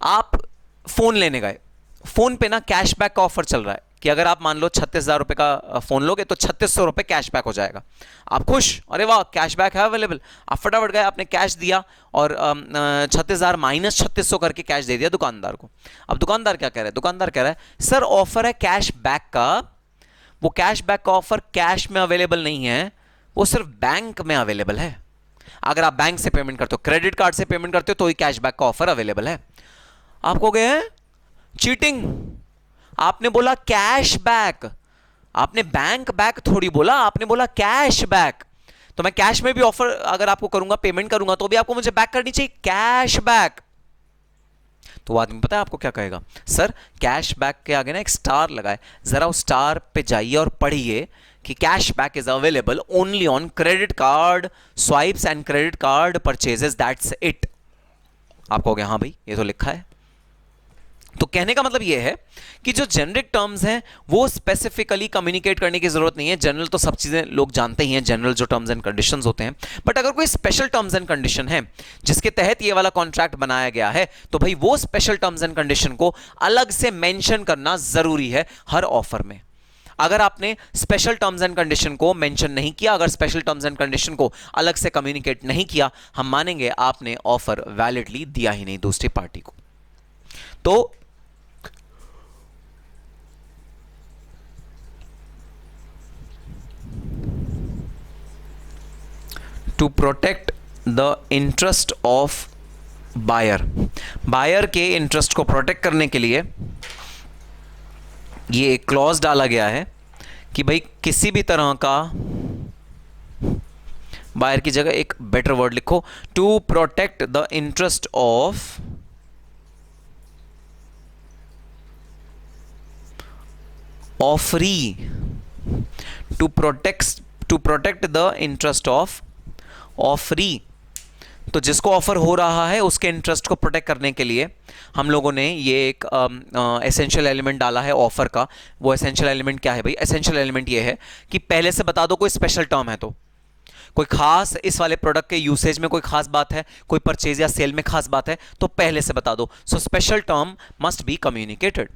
आप फोन लेने गए, फोन पे ना कैशबैक का ऑफर चल रहा है कि अगर आप मान लो 36,000 रुपए का फोन लोगे तो 3600 रुपए कैशबैक हो जाएगा। आप खुश, अरे वाह कैशबैक है अवेलेबल। आप फटाफट गए, आपने कैश दिया और 36,000 माइनस 3600 करके कैश दे दिया दुकानदार को। अब दुकानदार क्या कह रहा है? दुकानदार कह रहा है सर ऑफर है कैशबैक का, वो कैशबैक का ऑफर कैश में अवेलेबल नहीं है, वो सिर्फ बैंक में अवेलेबल है। अगर आप बैंक से पेमेंट करते हो, क्रेडिट कार्ड से पेमेंट करते हो तो ही कैशबैक का ऑफर अवेलेबल है। आपको गए हैं चीटिंग, आपने बोला कैश बैक, आपने बैंक बैक थोड़ी बोला, आपने बोला कैश बैक। तो मैं कैश में भी ऑफर अगर आपको करूंगा, पेमेंट करूंगा तो भी आपको मुझे बैक करनी चाहिए, कैश बैक। तो आदमी पता है आपको क्या कहेगा? सर कैश बैक के आगे ना एक स्टार लगाए, जरा उस स्टार पे जाइए और पढ़िए कि cash back is available only on credit card swipes and credit card purchases, that's it. आप कहोगे हाँ भाई ये तो लिखा है, तो कहने का मतलब यह है कि जो जेनरिक टर्म्स हैं वो स्पेसिफिकली कम्युनिकेट करने की जरूरत नहीं है। जनरल तो सब चीजें लोग जानते ही हैं, जनरल जो टर्म्स एंड कंडीशंस होते हैं। बट अगर कोई स्पेशल टर्म्स एंड कंडीशन है जिसके तहत ये वाला कॉन्ट्रैक्ट बनाया गया है, तो भाई वो स्पेशल टर्म्स एंड कंडीशन को अलग से मेंशन करना जरूरी है हर ऑफर में। अगर आपने स्पेशल टर्म्स एंड कंडीशन को मेंशन नहीं किया, अगर स्पेशल टर्म्स एंड कंडीशन को अलग से कम्युनिकेट नहीं किया, हम मानेंगे आपने ऑफर वैलिडली दिया ही नहीं दूसरी पार्टी को। तो to protect the interest of buyer, buyer के इंटरेस्ट को प्रोटेक्ट करने के लिए ये एक क्लॉज डाला गया है कि भाई किसी भी तरह का, बायर की जगह एक बेटर वर्ड लिखो, to protect the interest of offeree, to protect the interest of offeree. तो जिसको ऑफर हो रहा है उसके इंटरेस्ट को प्रोटेक्ट करने के लिए हम लोगों ने ये एक एसेंशियल एलिमेंट डाला है ऑफर का। वो एसेंशियल एलिमेंट क्या है भाई? एसेंशियल एलिमेंट ये है कि पहले से बता दो कोई स्पेशल टर्म है, तो कोई खास इस वाले प्रोडक्ट के यूसेज में कोई खास बात है, कोई परचेज या सेल में खास बात है, तो पहले से बता दो। So special term must be communicated.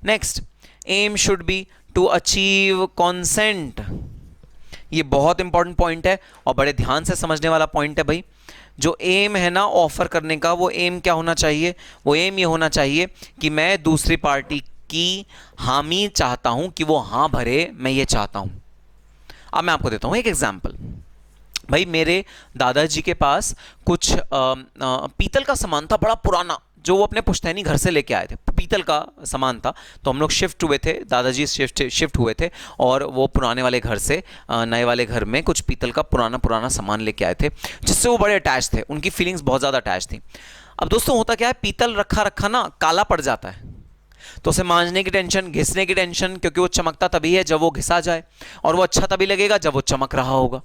Next, aim should be to achieve consent. ये बहुत इंपॉर्टेंट पॉइंट है और बड़े ध्यान से समझने वाला पॉइंट है भाई। जो एम है ना ऑफर करने का, वो एम क्या होना चाहिए? वो एम ये होना चाहिए कि मैं दूसरी पार्टी की हामी चाहता हूं कि वो हां भरे, मैं ये चाहता हूं। अब मैं आपको देता हूं एक एग्जांपल। भाई मेरे दादाजी के पास कुछ पीतल का सामान था बड़ा पुराना, जो वो अपने पुश्तैनी घर से लेके आए थे। पीतल का सामान था, तो हम लोग शिफ्ट हुए थे, दादाजी शिफ्ट हुए थे और वो पुराने वाले घर से नए वाले घर में कुछ पीतल का पुराना सामान लेके आए थे, जिससे वो बड़े अटैच थे। उनकी फीलिंग्स बहुत ज़्यादा अटैच थी। अब दोस्तों होता क्या है, पीतल रखा ना काला पड़ जाता है, तो उसे मांजने की टेंशन, घिसने की टेंशन, क्योंकि वो चमकता तभी है जब वो घिसा जाए, और वो अच्छा तभी लगेगा जब वो चमक रहा होगा।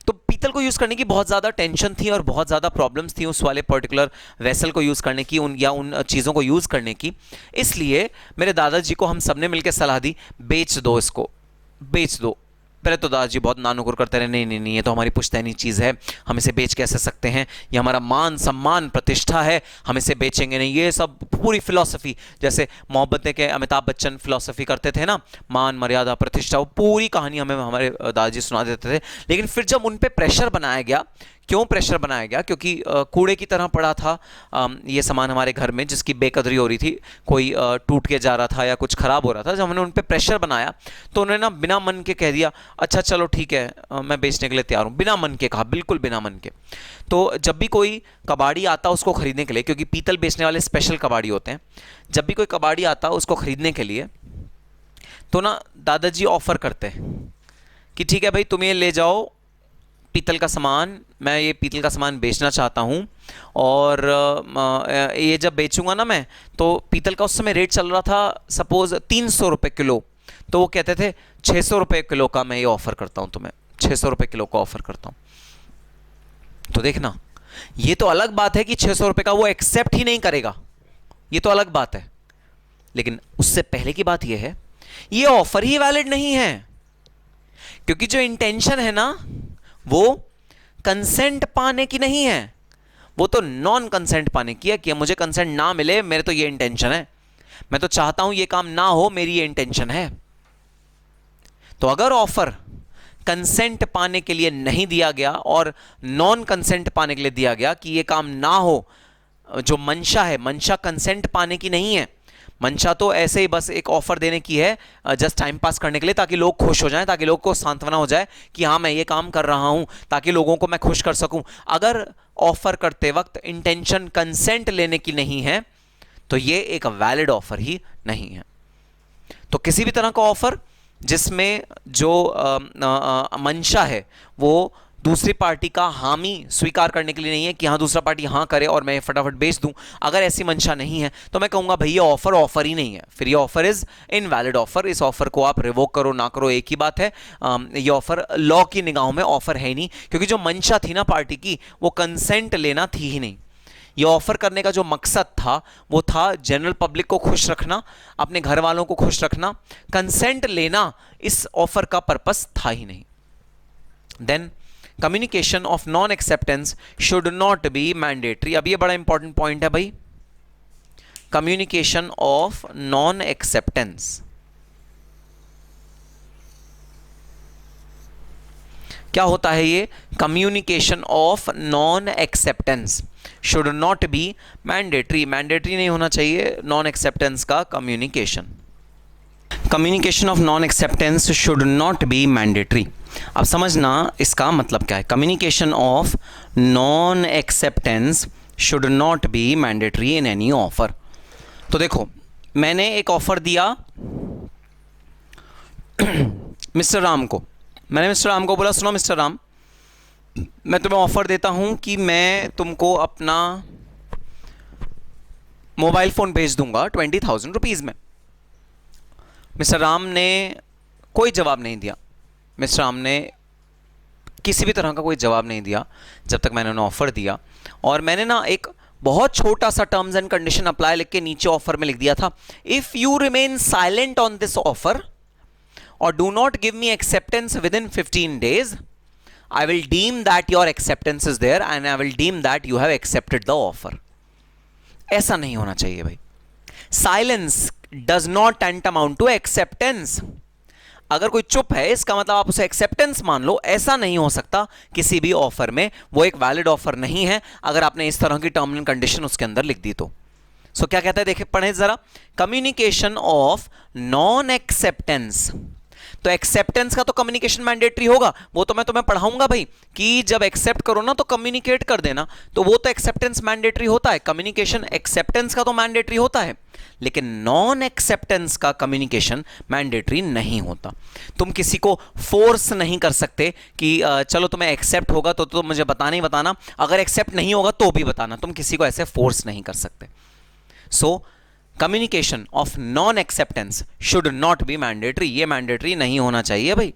तो पीतल को यूज़ करने की बहुत ज़्यादा टेंशन थी और बहुत ज़्यादा प्रॉब्लम्स थी उस वाले पर्टिकुलर वेसल को यूज़ करने की, उन चीज़ों को यूज़ करने की। इसलिए मेरे दादाजी को हम सब ने मिलकर सलाह दी, बेच दो इसको, बेच दो। पहले तो दादाजी बहुत नानुकुर करते रहे, नहीं नहीं नहीं, ये तो हमारी पुश्तैनी चीज़ है, हम इसे बेच कैसे सकते हैं, ये हमारा मान सम्मान प्रतिष्ठा है, हम इसे बेचेंगे नहीं। ये सब पूरी फिलॉसफी, जैसे मोहब्बतें के अमिताभ बच्चन फिलॉसफी करते थे ना, मान मर्यादा प्रतिष्ठा, वो पूरी कहानी हमें हमारे दादाजी सुना देते थे। लेकिन फिर जब उन पर प्रेशर बनाया गया, क्यों प्रेशर बनाया गया? क्योंकि कूड़े की तरह पड़ा था ये सामान हमारे घर में, जिसकी बेकदरी हो रही थी, कोई टूट के जा रहा था या कुछ ख़राब हो रहा था। जब हमने उन पर प्रेशर बनाया तो उन्होंने ना बिना मन के कह दिया, अच्छा चलो ठीक है, मैं बेचने के लिए तैयार हूँ। बिना मन के कहा, बिल्कुल बिना मन के। तो जब भी कोई कबाड़ी आता उसको ख़रीदने के लिए, क्योंकि पीतल बेचने वाले स्पेशल कबाड़ी होते हैं, जब भी कोई कबाड़ी आता उसको ख़रीदने के लिए, तो ना दादाजी ऑफ़र करते हैं कि ठीक है भाई तुम ये ले जाओ पीतल का सामान, मैं ये पीतल का सामान बेचना चाहता हूँ, और ये जब बेचूंगा ना मैं, तो पीतल का उस समय रेट चल रहा था सपोज 300 रुपये किलो, तो वो कहते थे 600 रुपये किलो का मैं ये ऑफ़र करता हूँ तुम्हें, 600 रुपये किलो का ऑफ़र करता हूँ। तो देखना, ये तो अलग बात है कि 600 रुपये का वो एक्सेप्ट ही नहीं करेगा, ये तो अलग बात है। लेकिन उससे पहले की बात ये है, ये ऑफ़र ही वैलिड नहीं है, क्योंकि जो इंटेंशन है ना वो कंसेंट पाने की नहीं है, वो तो नॉन कंसेंट पाने की है कि मुझे कंसेंट ना मिले, मेरे तो ये इंटेंशन है, मैं तो चाहता हूं ये काम ना हो, मेरी ये इंटेंशन है। तो अगर ऑफर कंसेंट पाने के लिए नहीं दिया गया और नॉन कंसेंट पाने के लिए दिया गया कि ये काम ना हो, जो मंशा है, मंशा कंसेंट पाने की नहीं है, मंशा तो ऐसे ही बस एक ऑफर देने की है, जस्ट टाइम पास करने के लिए, ताकि लोग खुश हो जाएं, ताकि लोग को सांत्वना हो जाए कि हाँ मैं ये काम कर रहा हूं, ताकि लोगों को मैं खुश कर सकूं। अगर ऑफर करते वक्त इंटेंशन कंसेंट लेने की नहीं है तो ये एक वैलिड ऑफर ही नहीं है। तो किसी भी तरह का ऑफर जिसमें जो मंशा है वो दूसरी पार्टी का हामी स्वीकार करने के लिए नहीं है कि हाँ दूसरा पार्टी हाँ करे और मैं फटाफट बेच दूं, अगर ऐसी मंशा नहीं है तो मैं कहूँगा भैया ऑफर ही नहीं है, फिर ये ऑफर इज़ इनवैलिड ऑफर। इस ऑफर को आप रिवोक करो ना करो एक ही बात है, ये ऑफर लॉ की निगाहों में ऑफर है ही नहीं, क्योंकि जो मंशा थी ना पार्टी की वो कंसेंट लेना थी ही नहीं। ये ऑफर करने का जो मकसद था वो था जनरल पब्लिक को खुश रखना, अपने घर वालों को खुश रखना, कंसेंट लेना इस ऑफर का पर्पस था ही नहीं। Then communication of non acceptance should not be mandatory. अब ये बड़ा इंपॉर्टेंट पॉइंट है भाई, कम्युनिकेशन ऑफ नॉन एक्सेप्टेंस। क्या होता है ये? Communication of non acceptance should not be mandatory. Mandatory नहीं होना चाहिए नॉन एक्सेप्टेंस का communication. Communication of non acceptance should not be mandatory. अब समझना इसका मतलब क्या है। Communication of non acceptance should not be mandatory in any offer. तो देखो, मैंने एक ऑफर दिया मिस्टर राम को। मैंने मिस्टर राम को बोला, सुनो मिस्टर राम, मैं तुम्हें ऑफर देता हूं कि मैं तुमको अपना मोबाइल फ़ोन भेज दूंगा 20,000 रुपीज़ में। मिस्टर राम ने कोई जवाब नहीं दिया। मिस्टर राम ने किसी भी तरह का कोई जवाब नहीं दिया जब तक मैंने उन्हें ऑफ़र दिया। और मैंने ना एक बहुत छोटा सा टर्म्स एंड कंडीशन अप्लाई लिख के नीचे ऑफर में लिख दिया था, if you remain silent on this offer or do not give me acceptance within 15 days, I will deem that your acceptance is there and I will deem that you have accepted the offer. ऐसा नहीं होना चाहिए भाई। Silence does not tantamount to acceptance. अगर कोई चुप है इसका मतलब आप उसे एक्सेप्टेंस मान लो, ऐसा नहीं हो सकता किसी भी ऑफर में। वो एक वैलिड ऑफर नहीं है अगर आपने इस तरह की टर्म एंड कंडीशन उसके अंदर लिख दी तो। सो क्या कहता है, देखिए पढ़े जरा, कम्युनिकेशन ऑफ नॉन एक्सेप्टेंस। तो एक्सेप्टेंस का तो कम्युनिकेशन मैंडेटरी होगा, वो तो मैं तुम्हें पढ़ाऊंगा भाई कि जब एक्सेप्ट करो ना तो कम्युनिकेट कर देना, तो वो तो एक्सेप्टेंस मैंडेटरी होता है। कम्युनिकेशन एक्सेप्टेंस का तो मैंडेटरी होता है, लेकिन नॉन एक्सेप्टेंस का कम्युनिकेशन मैंडेटरी नहीं होता। तुम किसी को फोर्स नहीं कर सकते कि चलो तुम्हें एक्सेप्ट होगा तो तुम मुझे बताना ही बताना, अगर एक्सेप्ट नहीं होगा तो भी बताना। तुम किसी को ऐसे फोर्स नहीं कर सकते। So communication of non acceptance should not be mandatory. ये मैंडेटरी नहीं होना चाहिए भाई।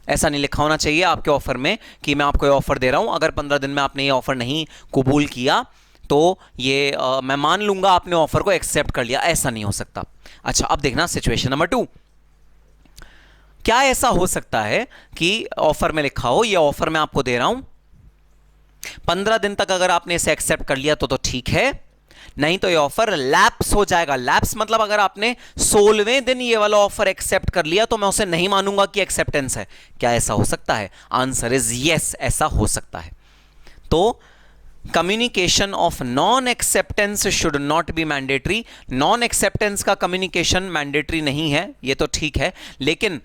ऐसा नहीं लिखा होना चाहिए आपके ऑफर में कि मैं आपको ये ऑफर दे रहा हूं, अगर 15 दिन में आपने ये ऑफर नहीं कबूल किया तो ये मैं मान लूंगा आपने ऑफर को एक्सेप्ट कर लिया। ऐसा नहीं हो सकता। अच्छा, अब देखना सिचुएशन नंबर 2। क्या ऐसा हो सकता है कि ऑफर में लिखा हो, ये ऑफर मैं आपको दे रहा हूं, 15 दिन तक अगर आपने इसे एक्सेप्ट कर लिया तो ठीक है, नहीं तो ये ऑफर लैप्स हो जाएगा। लैप्स मतलब अगर आपने 16वें दिन ये वाला ऑफर एक्सेप्ट कर लिया तो मैं उसे नहीं मानूंगा कि एक्सेप्टेंस है। क्या ऐसा हो सकता है? आंसर इज यस, ऐसा हो सकता है। तो communication of non acceptance should not be mandatory. Non acceptance का कम्युनिकेशन मैंडेटरी नहीं है, ये तो ठीक है, लेकिन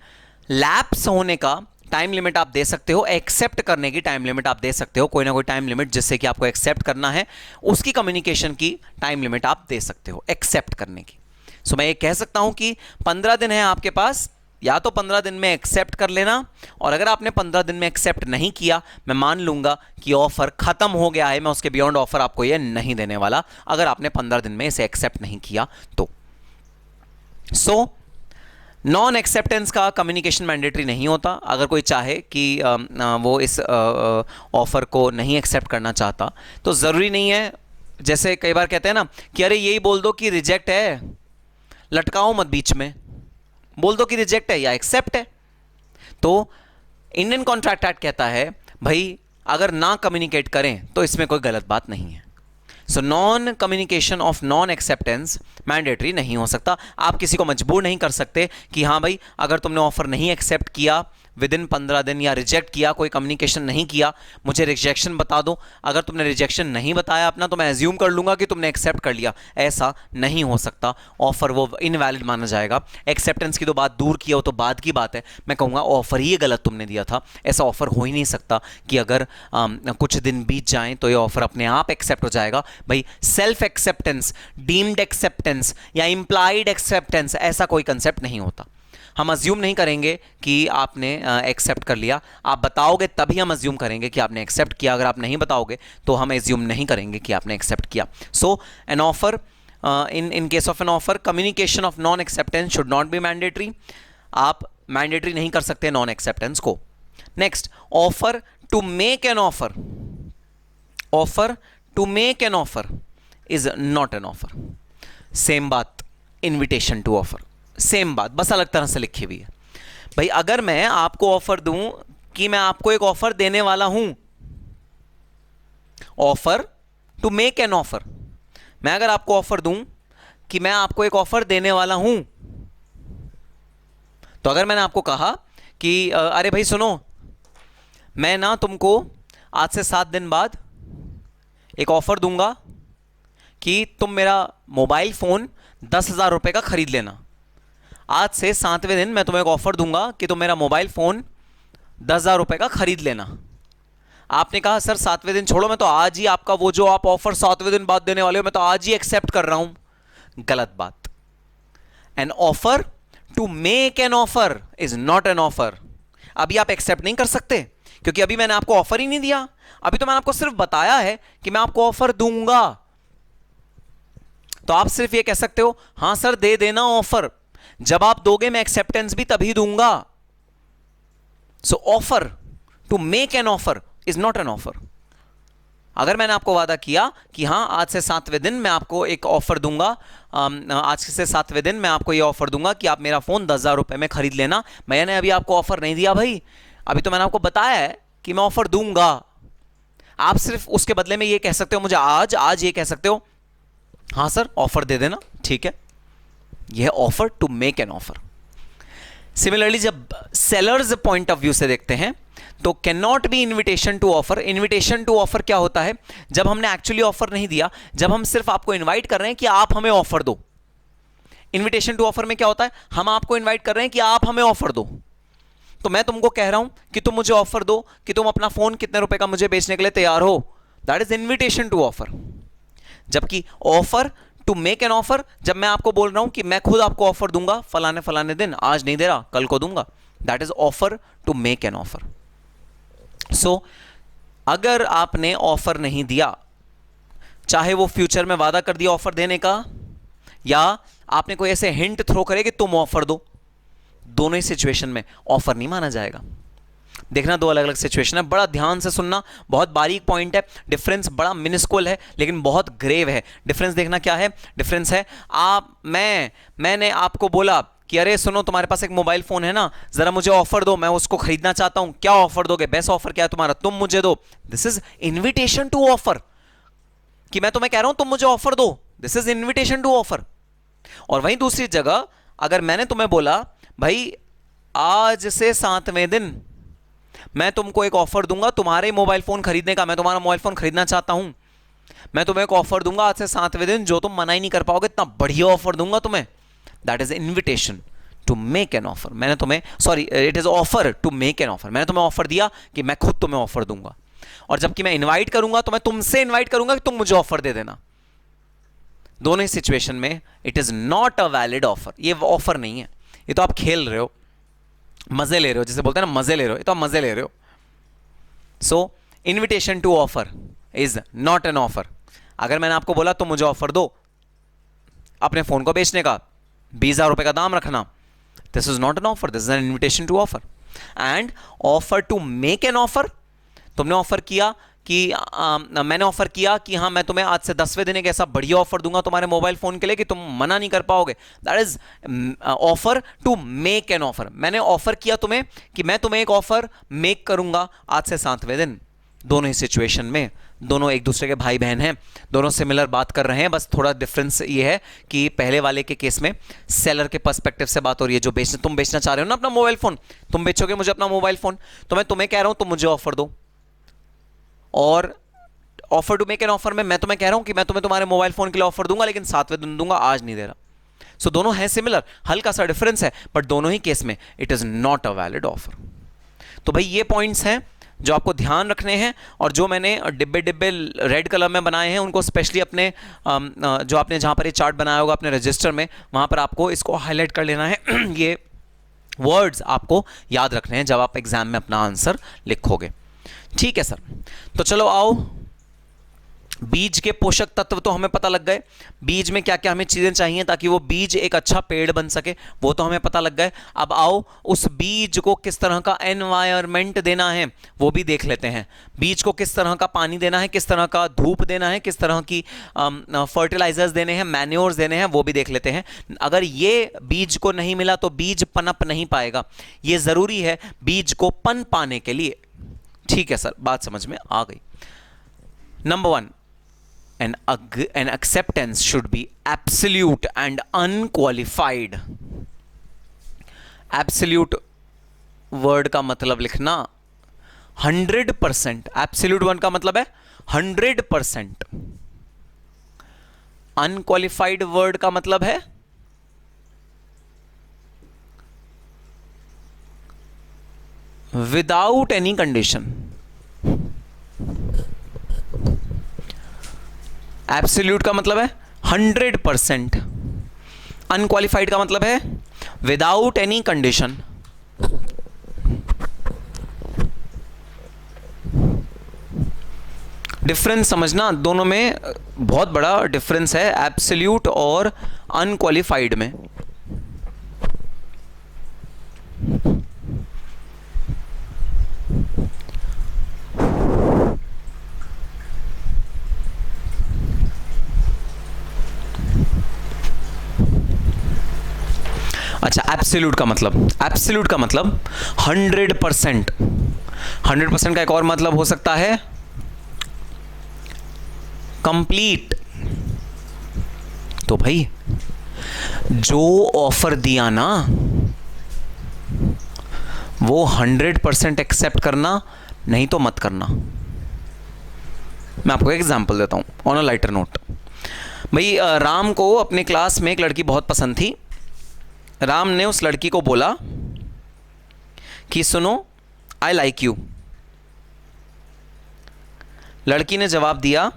लैप्स होने का टाइम लिमिट आप दे सकते हो, एक्सेप्ट करने की टाइम लिमिट आप दे सकते हो, कोई ना कोई टाइम लिमिट जिससे कि आपको एक्सेप्ट करना है, उसकी कम्युनिकेशन की टाइम लिमिट आप दे सकते हो एक्सेप्ट करने की। सो मैं ये कह सकता हूं कि 15 दिन है आपके पास, या तो 15 दिन में एक्सेप्ट कर लेना, और अगर आपने 15 दिन में एक्सेप्ट नहीं किया मैं मान लूंगा कि ऑफर खत्म हो गया है, मैं उसके बियॉन्ड ऑफर आपको ये नहीं देने वाला अगर आपने 15 दिन में इसे एक्सेप्ट नहीं किया तो। सो नॉन एक्सेप्टेंस का कम्युनिकेशन मैंडेटरी नहीं होता। अगर कोई चाहे कि वो इस ऑफर को नहीं एक्सेप्ट करना चाहता तो ज़रूरी नहीं है, जैसे कई बार कहते हैं ना कि अरे यही बोल दो कि रिजेक्ट है, लटकाओ मत बीच में, बोल दो कि रिजेक्ट है या एक्सेप्ट है। तो इंडियन कॉन्ट्रैक्ट एक्ट कहता है भाई अगर ना कम्युनिकेट करें तो इसमें कोई गलत बात नहीं है। So non communication of non acceptance mandatory नहीं हो सकता। आप किसी को मजबूर नहीं कर सकते कि हाँ भाई अगर तुमने ऑफर नहीं एक्सेप्ट किया विद इन 15 दिन या रिजेक्ट किया, कोई कम्युनिकेशन नहीं किया, मुझे रिजेक्शन बता दो। अगर तुमने रिजेक्शन नहीं बताया अपना तो मैं एज्यूम कर लूंगा कि तुमने एक्सेप्ट कर लिया। ऐसा नहीं हो सकता, ऑफर वो इनवैलिड माना जाएगा। एक्सेप्टेंस की तो बात दूर किया हो तो बाद की बात है, मैं कहूँगा ऑफर ही गलत तुमने दिया था। ऐसा ऑफर हो ही नहीं सकता कि अगर कुछ दिन बीत जाएं तो ये ऑफर अपने आप एक्सेप्ट हो जाएगा। भाई सेल्फ एक्सेप्टेंस, डीम्ड एक्सेप्टेंस या इंप्लाइड एक्सेप्टेंस, ऐसा कोई कंसेप्ट नहीं होता। हम अज्यूम नहीं करेंगे कि आपने एक्सेप्ट कर लिया, आप बताओगे तभी हम अज्यूम करेंगे कि आपने एक्सेप्ट किया। अगर आप नहीं बताओगे तो हम अज्यूम नहीं करेंगे कि आपने एक्सेप्ट किया। So an offer in case of an offer, communication of non acceptance should not be mandatory. आप मैंडेटरी नहीं कर सकते नॉन एक्सेप्टेंस को. Next, offer to make an offer. Offer to make an offer is not an offer. Same बात invitation to offer, same बात, बस अलग तरह से लिखी हुई है। भाई अगर मैं आपको ऑफर दूं कि मैं आपको एक ऑफर देने वाला हूं, offer to make an offer, मैं अगर आपको ऑफर दूं कि मैं आपको एक ऑफर देने वाला हूं, तो अगर मैंने आपको कहा कि अरे भाई सुनो, मैं ना तुमको आज से 7 दिन बाद एक ऑफर दूंगा कि तुम मेरा मोबाइल फोन 10,000 रुपए का खरीद लेना। आज से 7वें दिन मैं तुम्हें एक ऑफर दूंगा कि तुम मेरा मोबाइल फोन 10,000 रुपए का खरीद लेना। आपने कहा सर 7वें दिन छोड़ो, मैं तो आज ही आपका वो जो आप ऑफर 7वें दिन बाद देने वाले हो मैं तो आज ही एक्सेप्ट कर रहा हूं। गलत बात। An offer to make an offer is not an offer. अभी आप एक्सेप्ट नहीं कर सकते क्योंकि अभी मैंने आपको ऑफर ही नहीं दिया, अभी तो मैंने आपको सिर्फ बताया है कि मैं आपको ऑफर दूंगा। तो आप सिर्फ ये कह सकते हो हां सर दे देना ऑफर, जब आप दोगे मैं एक्सेप्टेंस भी तभी दूंगा। So offer to make an offer is not an offer. अगर मैंने आपको वादा किया कि हां आज से 7वें दिन मैं आपको एक ऑफर दूंगा, आज से 7वें दिन मैं आपको ये ऑफर दूंगा कि आप मेरा फोन 10,000 रुपए में खरीद लेना, मैंने अभी आपको ऑफर नहीं दिया भाई, अभी तो मैंने आपको बताया है कि मैं ऑफर दूंगा। आप सिर्फ उसके बदले में ये कह सकते हो मुझे आज ये कह सकते हो हां सर ऑफर दे देना, ठीक है। यह है offer to make an offer. Similarly जब सेलर्स पॉइंट ऑफ व्यू से देखते हैं तो can not be invitation to offer. Invitation to offer क्या होता है? जब हमने एक्चुअली ऑफर नहीं दिया, जब हम सिर्फ आपको इन्वाइट कर रहे हैं कि आप हमें ऑफर दो। इन्विटेशन टू ऑफर में क्या होता है? हम आपको इन्वाइट कर रहे हैं कि आप हमें ऑफर दो। तो मैं तुमको कह रहा हूं कि तुम मुझे ऑफर दो कि तुम अपना फोन कितने रुपए का मुझे बेचने के लिए तैयार हो। That is invitation to offer. जबकि offer to make an offer, जब मैं आपको बोल रहा हूं कि मैं खुद आपको ऑफर दूंगा फलाने फलाने दिन, आज नहीं दे रहा कल को दूंगा, that is offer to make an offer. So अगर आपने ऑफर नहीं दिया, चाहे वो फ्यूचर में वादा कर दिया ऑफर देने का या आपने कोई ऐसे हिंट थ्रो करे कि तुम ऑफर दो, दोनों ही सिचुएशन में ऑफर नहीं माना जाएगा। देखना दो अलग अलग सिचुएशन है, बड़ा ध्यान से सुनना, बहुत बारीक पॉइंट है, डिफरेंस बड़ा मिनिस्कुल है लेकिन बहुत ग्रेव है। डिफरेंस देखना क्या है? डिफरेंस है मैंने आपको बोला कि अरे सुनो तुम्हारे पास एक मोबाइल फोन है ना, जरा मुझे ऑफर दो, मैं उसको खरीदना चाहता हूं, क्या ऑफर दोगे? बेस्ट ऑफर क्या है तुम्हारा? तुम मुझे दो। This is invitation to offer. कि मैं तुम्हें कह रहा हूं तुम मुझे ऑफर दो, this is invitation to offer. और वहीं दूसरी जगह अगर मैंने तुम्हें बोला भाई आज से 7वें दिन मैं तुमको एक ऑफर दूंगा तुम्हारे मोबाइल फोन खरीदने का, मैं तुम्हारा मोबाइल फोन खरीदना चाहता हूं, मैं तुम्हें एक ऑफर दूंगा आज से 7वें दिन जो तुम मना ही नहीं कर पाओगे, इतना बढ़िया ऑफर दूंगा तुम्हें। That is invitation to make an offer. मैंने तुम्हें it is offer to make an offer. मैंने तुम्हें ऑफर दिया कि मैं खुद तुम्हें ऑफर दूंगा, और जबकि मैं इन्वाइट करूंगा तो मैं तुमसे इन्वाइट करूंगा कि तुम मुझे ऑफर दे देना। दोनों ही सिचुएशन में it is not a valid offer. ये ऑफर नहीं है, ये तो आप खेल रहे हो, मजे ले रहे हो, जिसे बोलते हैं ना मजे ले रहे हो, ये तो आप मजे ले रहे हो। So invitation to offer is not an offer. अगर मैंने आपको बोला तो मुझे ऑफर दो अपने फोन को बेचने का, 20,000 रुपए का दाम रखना, this is not an offer, this is an invitation to offer. And offer to make an offer, तुमने ऑफर किया कि मैंने ऑफर किया कि हाँ मैं तुम्हें आज से 10वें दिन एक ऐसा बढ़िया ऑफर दूंगा तुम्हारे मोबाइल फोन के लिए कि तुम मना नहीं कर पाओगे। That is offer to make an offer. मैंने ऑफर किया तुम्हें कि मैं तुम्हें एक ऑफर मेक करूंगा आज से 7वें दिन। दोनों ही सिचुएशन में दोनों एक दूसरे के भाई बहन हैं, दोनों सिमिलर बात कर रहे हैं, बस थोड़ा डिफरेंस ये है कि पहले वाले के केस में सेलर के पर्सपेक्टिव से बात हो रही है, जो तुम बेचना चाह रहे हो ना अपना मोबाइल फोन, तुम बेचोगे मुझे अपना मोबाइल फोन, तो मैं तुम्हें कह रहा हूं तुम मुझे ऑफर दो। और offer to make an offer में मैं तुम्हें कह रहा हूं कि मैं तुम्हें तुम्हारे मोबाइल फोन के लिए ऑफर दूंगा लेकिन 7वें दिन दूंगा, आज नहीं दे रहा। सो दोनों हैं सिमिलर, हल्का सा डिफरेंस है, बट दोनों ही केस में it is not a valid offer. तो भाई ये पॉइंट्स हैं जो आपको ध्यान रखने हैं, और जो मैंने डिब्बे डिब्बे रेड कलर में बनाए हैं उनको स्पेशली अपने जो आपने जहां पर ये चार्ट बनाया होगा अपने रजिस्टर में, वहां पर आपको इसको हाईलाइट कर लेना है। ये वर्ड्स आपको याद रखने हैं जब आप एग्जाम में अपना आंसर लिखोगे। ठीक है सर, तो चलो आओ बीज के पोषक तत्व तो हमें पता लग गए, बीज में क्या क्या हमें चीजें चाहिए ताकि वो बीज एक अच्छा पेड़ बन सके, वो तो हमें पता लग गए। अब आओ उस बीज को किस तरह का एनवायरनमेंट देना है वो भी देख लेते हैं। बीज को किस तरह का पानी देना है, किस तरह का धूप देना है, किस तरह की फर्टिलाइजर्स देने हैं, मैन्योर्स देने हैं, वो भी देख लेते हैं। अगर ये बीज को नहीं मिला तो बीज पनप नहीं पाएगा, ये जरूरी है बीज को पन पाने के लिए। ठीक है सर, बात समझ में आ गई। Number 1, an acceptance should be absolute and unqualified. Absolute word का मतलब लिखना 100%, absolute one का मतलब है 100%, unqualified word का मतलब है without any condition. एब्सोल्यूट का मतलब है 100%, अनक्वालिफाइड का मतलब है विदाउट एनी कंडीशन। डिफरेंस समझना, दोनों में बहुत बड़ा डिफरेंस है एब्सोल्यूट और अनक्वालिफाइड में। अच्छा, एब्सोल्यूट का मतलब 100%। 100% का एक और मतलब हो सकता है कंप्लीट। तो भाई जो ऑफर दिया ना वो 100% एक्सेप्ट करना, नहीं तो मत करना। मैं आपको एक एग्जांपल देता हूं ऑन अ लाइटर नोट। भाई राम को अपने क्लास में एक लड़की बहुत पसंद थी। राम ने उस लड़की को बोला कि सुनो, आई लाइक यू। लड़की ने जवाब दिया,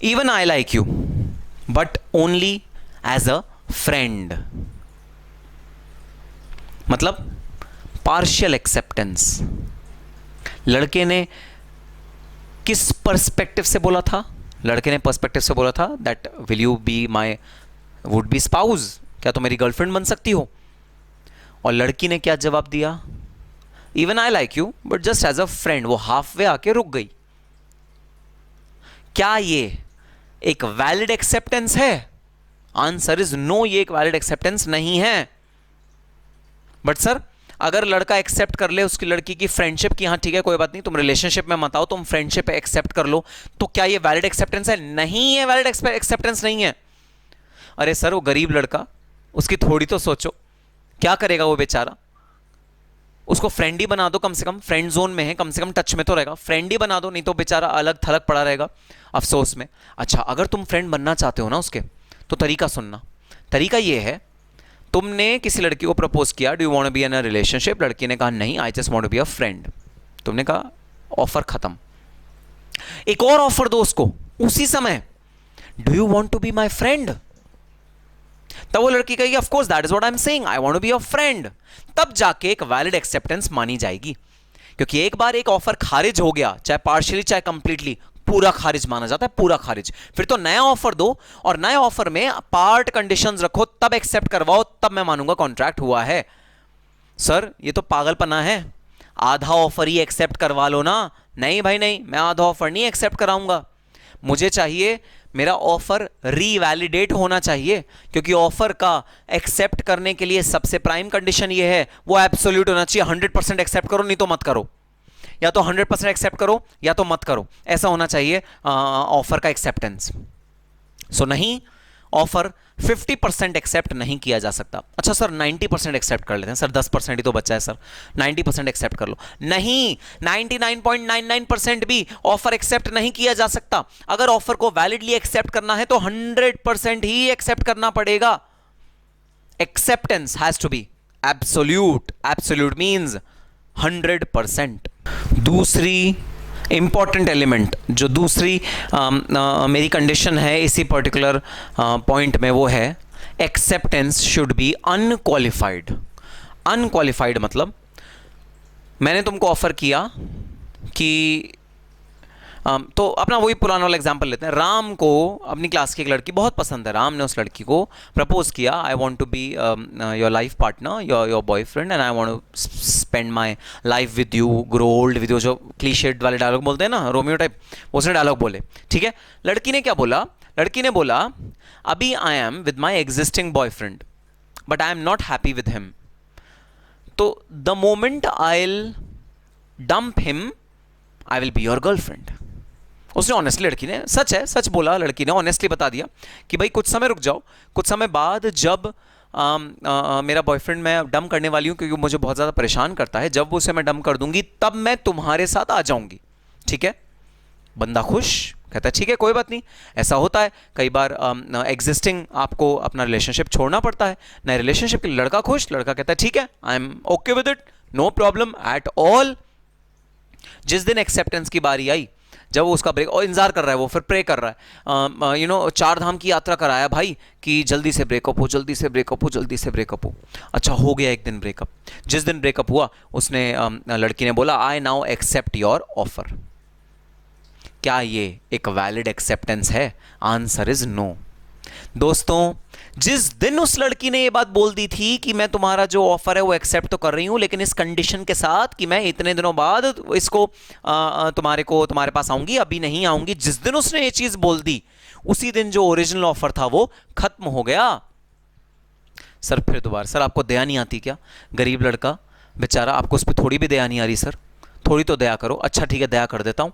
even I like you but only as a friend. मतलब पार्शियल एक्सेप्टेंस। लड़के ने किस पर्सपेक्टिव से बोला था? लड़के ने पर्सपेक्टिव से बोला था that will you be my would be spouse, क्या तुम मेरी गर्लफ्रेंड बन सकती हो? और लड़की ने क्या जवाब दिया? Even I like you but just as a friend. वो हाफ वे आके रुक गई। क्या ये एक वैलिड एक्सेप्टेंस है? आंसर इज नो, ये एक वैलिड एक्सेप्टेंस नहीं है। बट सर अगर लड़का एक्सेप्ट कर ले उसकी लड़की की फ्रेंडशिप की, हाँ ठीक है कोई बात नहीं, तुम रिलेशनशिप में मत आओ, तुम फ्रेंडशिप एक्सेप्ट कर लो, तो क्या ये वैलिड एक्सेप्टेंस है? नहीं है, वैलिड एक्सेप्टेंस नहीं है। अरे सर वो गरीब लड़का, उसकी थोड़ी तो सोचो, क्या करेगा वो बेचारा? उसको फ्रेंड ही बना दो, कम से कम फ्रेंड जोन में है, कम से कम टच में तो रहेगा। फ्रेंड ही बना दो, नहीं तो बेचारा अलग थलग पड़ा रहेगा अफसोस में। अच्छा, अगर तुम फ्रेंड बनना चाहते हो ना उसके, तो तरीका सुनना। तरीका ये है, तुमने किसी लड़की को प्रपोज किया, do you want to be in a relationship? लड़की ने कहा नहीं, I just want to be a friend. तुमने कहा ऑफर खत्म। एक और ऑफर दो उसको उसी समय, do you want to be my friend? तब वो लड़की कहेगी of course that is what I am saying, I want to be your friend. तब जाके एक वैलिड एक्सेप्टेंस मानी जाएगी। क्योंकि एक बार एक ऑफर खारिज हो गया, चाहे पार्शियली चाहे कंप्लीटली, पूरा खारिज माना जाता है, पूरा खारिज। फिर तो नया ऑफर दो, और नए ऑफर में पार्ट कंडीशंस रखो, तब एक्सेप्ट करवाओ, तब मैं मानूंगा कॉन्ट्रैक्ट हुआ है। सर ये तो पागलपना है, आधा ऑफर ही एक्सेप्ट करवा लो ना। नहीं भाई नहीं, मैं आधा ऑफर नहीं एक्सेप्ट कराऊंगा। मुझे चाहिए मेरा ऑफर रीवैलिडेट होना चाहिए, क्योंकि ऑफर का एक्सेप्ट करने के लिए सबसे प्राइम कंडीशन ये है, वो एब्सोल्यूट होना चाहिए। 100% एक्सेप्ट करो, नहीं तो मत करो, या तो 100% एक्सेप्ट करो या तो मत करो, ऐसा होना चाहिए ऑफर का एक्सेप्टेंस। सो नहीं, ऑफर 50% एक्सेप्ट नहीं किया जा सकता। अच्छा सर 90% एक्सेप्ट कर लेते हैं। सर 10% ही तो बचा है सर, 90% एक्सेप्ट कर लो। नहीं, 99.99% भी ऑफर एक्सेप्ट नहीं किया जा सकता। अगर ऑफर को वैलिडली एक्सेप्ट करना है तो 100% ही एक्सेप्ट करना पड़ेगा। Acceptance has to be absolute. Absolute means 100%। दूसरी इंपॉर्टेंट एलिमेंट, जो दूसरी मेरी कंडीशन है इसी पर्टिकुलर पॉइंट में, वो है acceptance should B unqualified. Unqualified मतलब मैंने तुमको ऑफर किया कि तो अपना वही पुराना वाला एग्जांपल लेते हैं। राम को अपनी क्लास की एक लड़की बहुत पसंद है। राम ने उस लड़की को प्रपोज किया, I want to be your life partner, your boyfriend, and I want to spend my life with you, grow old with you, जो क्लीशेड वाले डायलॉग बोलते हैं ना, रोमियो टाइप, उसने डायलॉग बोले। ठीक है, लड़की ने क्या बोला? लड़की ने बोला, अभी I am with my existing boyfriend but I am not happy with him, तो the moment I will dump him I will be your girlfriend. उसने ऑनेस्टली, लड़की ने, सच है, सच बोला, लड़की ने ऑनेस्टली बता दिया कि भाई कुछ समय रुक जाओ, कुछ समय बाद जब मेरा बॉयफ्रेंड मैं डंप करने वाली हूँ क्योंकि मुझे बहुत ज़्यादा परेशान करता है, जब उसे मैं डंप कर दूंगी तब मैं तुम्हारे साथ आ जाऊंगी। ठीक है, बंदा खुश, कहता है ठीक है कोई बात नहीं। ऐसा होता है कई बार, एग्जिस्टिंग आपको अपना रिलेशनशिप छोड़ना पड़ता है, नए रिलेशनशिप के लिए लड़का खुश, लड़का कहता है ठीक है, I am okay with it, no problem at all. जिस दिन एक्सेप्टेंस की बारी आई, जब वो उसका ब्रेक और इंतजार कर रहा है, वो फिर प्रे कर रहा है, 4 धाम की यात्रा कराया भाई कि जल्दी से ब्रेकअप हो, जल्दी से ब्रेकअप हो, जल्दी से ब्रेकअप हो। अच्छा, हो गया एक दिन ब्रेकअप। जिस दिन ब्रेकअप हुआ, उसने लड़की ने बोला, I now accept your offer. क्या ये एक वैलिड एक्सेप्टेंस है? Answer is no. दोस्तों, जिस दिन उस लड़की ने ये बात बोल दी थी कि मैं तुम्हारा जो ऑफर है वो एक्सेप्ट तो कर रही हूं, लेकिन इस कंडीशन के साथ कि मैं इतने दिनों बाद इसको तुम्हारे पास आऊंगी, अभी नहीं आऊंगी, जिस दिन उसने ये चीज बोल दी, उसी दिन जो ओरिजिनल ऑफर था वो खत्म हो गया। सर फिर दोबारा, सर आपको दया नहीं आती क्या? गरीब लड़का बेचारा, आपको उस पर थोड़ी भी दया नहीं आ रही? सर थोड़ी तो दया करो। अच्छा ठीक है, दया कर देता हूं।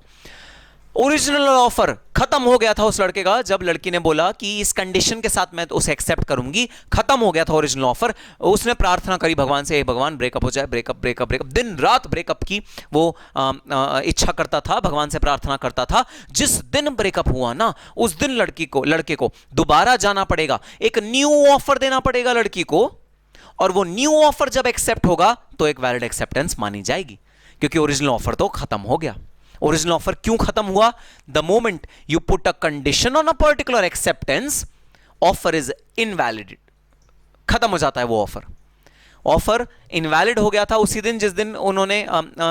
ओरिजिनल ऑफर खत्म हो गया था उस लड़के का जब लड़की ने बोला कि इस कंडीशन के साथ मैं उसे एक्सेप्ट करूंगी। खत्म हो गया था ओरिजिनल ऑफर। उसने प्रार्थना करी भगवान से, हे भगवान ब्रेकअप हो जाए, ब्रेकअप ब्रेकअप ब्रेकअप, दिन रात ब्रेकअप की वो इच्छा करता था, भगवान से प्रार्थना करता था। जिस दिन ब्रेकअप हुआ ना, उस दिन लड़के को दोबारा जाना पड़ेगा, एक न्यू ऑफर देना पड़ेगा लड़की को, और वो न्यू ऑफर जब एक्सेप्ट होगा तो एक वैलिड एक्सेप्टेंस मानी जाएगी, क्योंकि ओरिजिनल ऑफर तो खत्म हो गया। ओरिजिनल ऑफर क्यों खत्म हुआ? The moment you put a condition on a particular acceptance, offer is invalid, खत्म हो जाता है वो ऑफर। ऑफर इनवैलिड हो गया था उसी दिन जिस दिन उन्होंने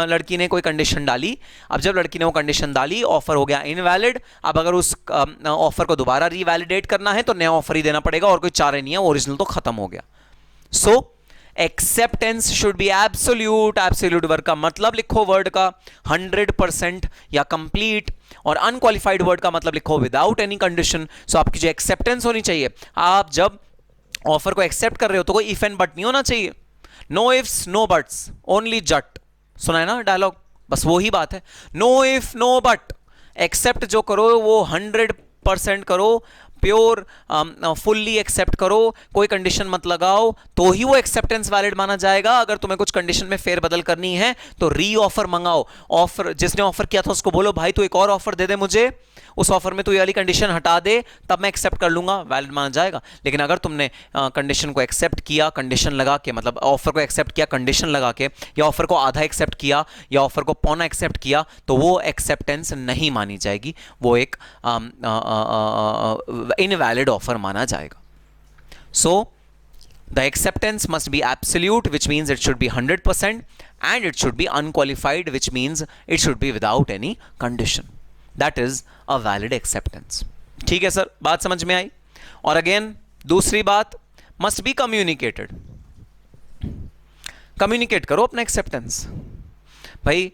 लड़की ने कोई कंडीशन डाली। अब जब लड़की ने वो कंडीशन डाली, ऑफर हो गया इनवैलिड। अब अगर उस ऑफर को दोबारा रीवैलिडेट करना है तो नया ऑफर ही देना पड़ेगा, और कोई चारा नहीं है, ओरिजिनल तो खत्म हो गया। So acceptance should be absolute. Absolute word का मतलब लिखो वर्ड का 100% या कंप्लीट, और अनक्वालिफाइड वर्ड का मतलब लिखो विदाउट एनी कंडीशन। सो आपकी जो एक्सेप्टेंस होनी चाहिए, आप जब ऑफर को एक्सेप्ट कर रहे हो तो कोई इफ एंड बट नहीं होना चाहिए। No ifs no buts, only जट। सुना है ना डायलॉग? बस वो ही बात है, no if no but. Accept जो करो वो 100% करो, प्योर फुल्ली एक्सेप्ट करो, कोई कंडीशन मत लगाओ, तो ही वो एक्सेप्टेंस वैलिड माना जाएगा। अगर तुम्हें कुछ कंडीशन में फेरबदल करनी है तो री ऑफर मंगाओ। ऑफर जिसने ऑफर किया था उसको बोलो, भाई तू एक और ऑफर दे दे मुझे, उस ऑफर में तू ये वाली कंडीशन हटा दे, तब मैं एक्सेप्ट कर लूंगा, वैलिड माना जाएगा। लेकिन अगर तुमने कंडीशन को एक्सेप्ट किया कंडीशन लगा के, मतलब ऑफर को एक्सेप्ट किया कंडीशन लगा के, या ऑफर को आधा एक्सेप्ट किया या ऑफर को पौना एक्सेप्ट किया, तो वो एक्सेप्टेंस नहीं मानी जाएगी, वो एक इनवैलिड ऑफर माना जाएगा। सो the acceptance must be absolute, which means it should be 100%, and it should be unqualified, which means it should be without any condition. That is a valid acceptance. ठीक है sir, बात समझ में आई? और again दूसरी बात, must be communicated. कम्युनिकेट करो अपना एक्सेप्टेंस। भाई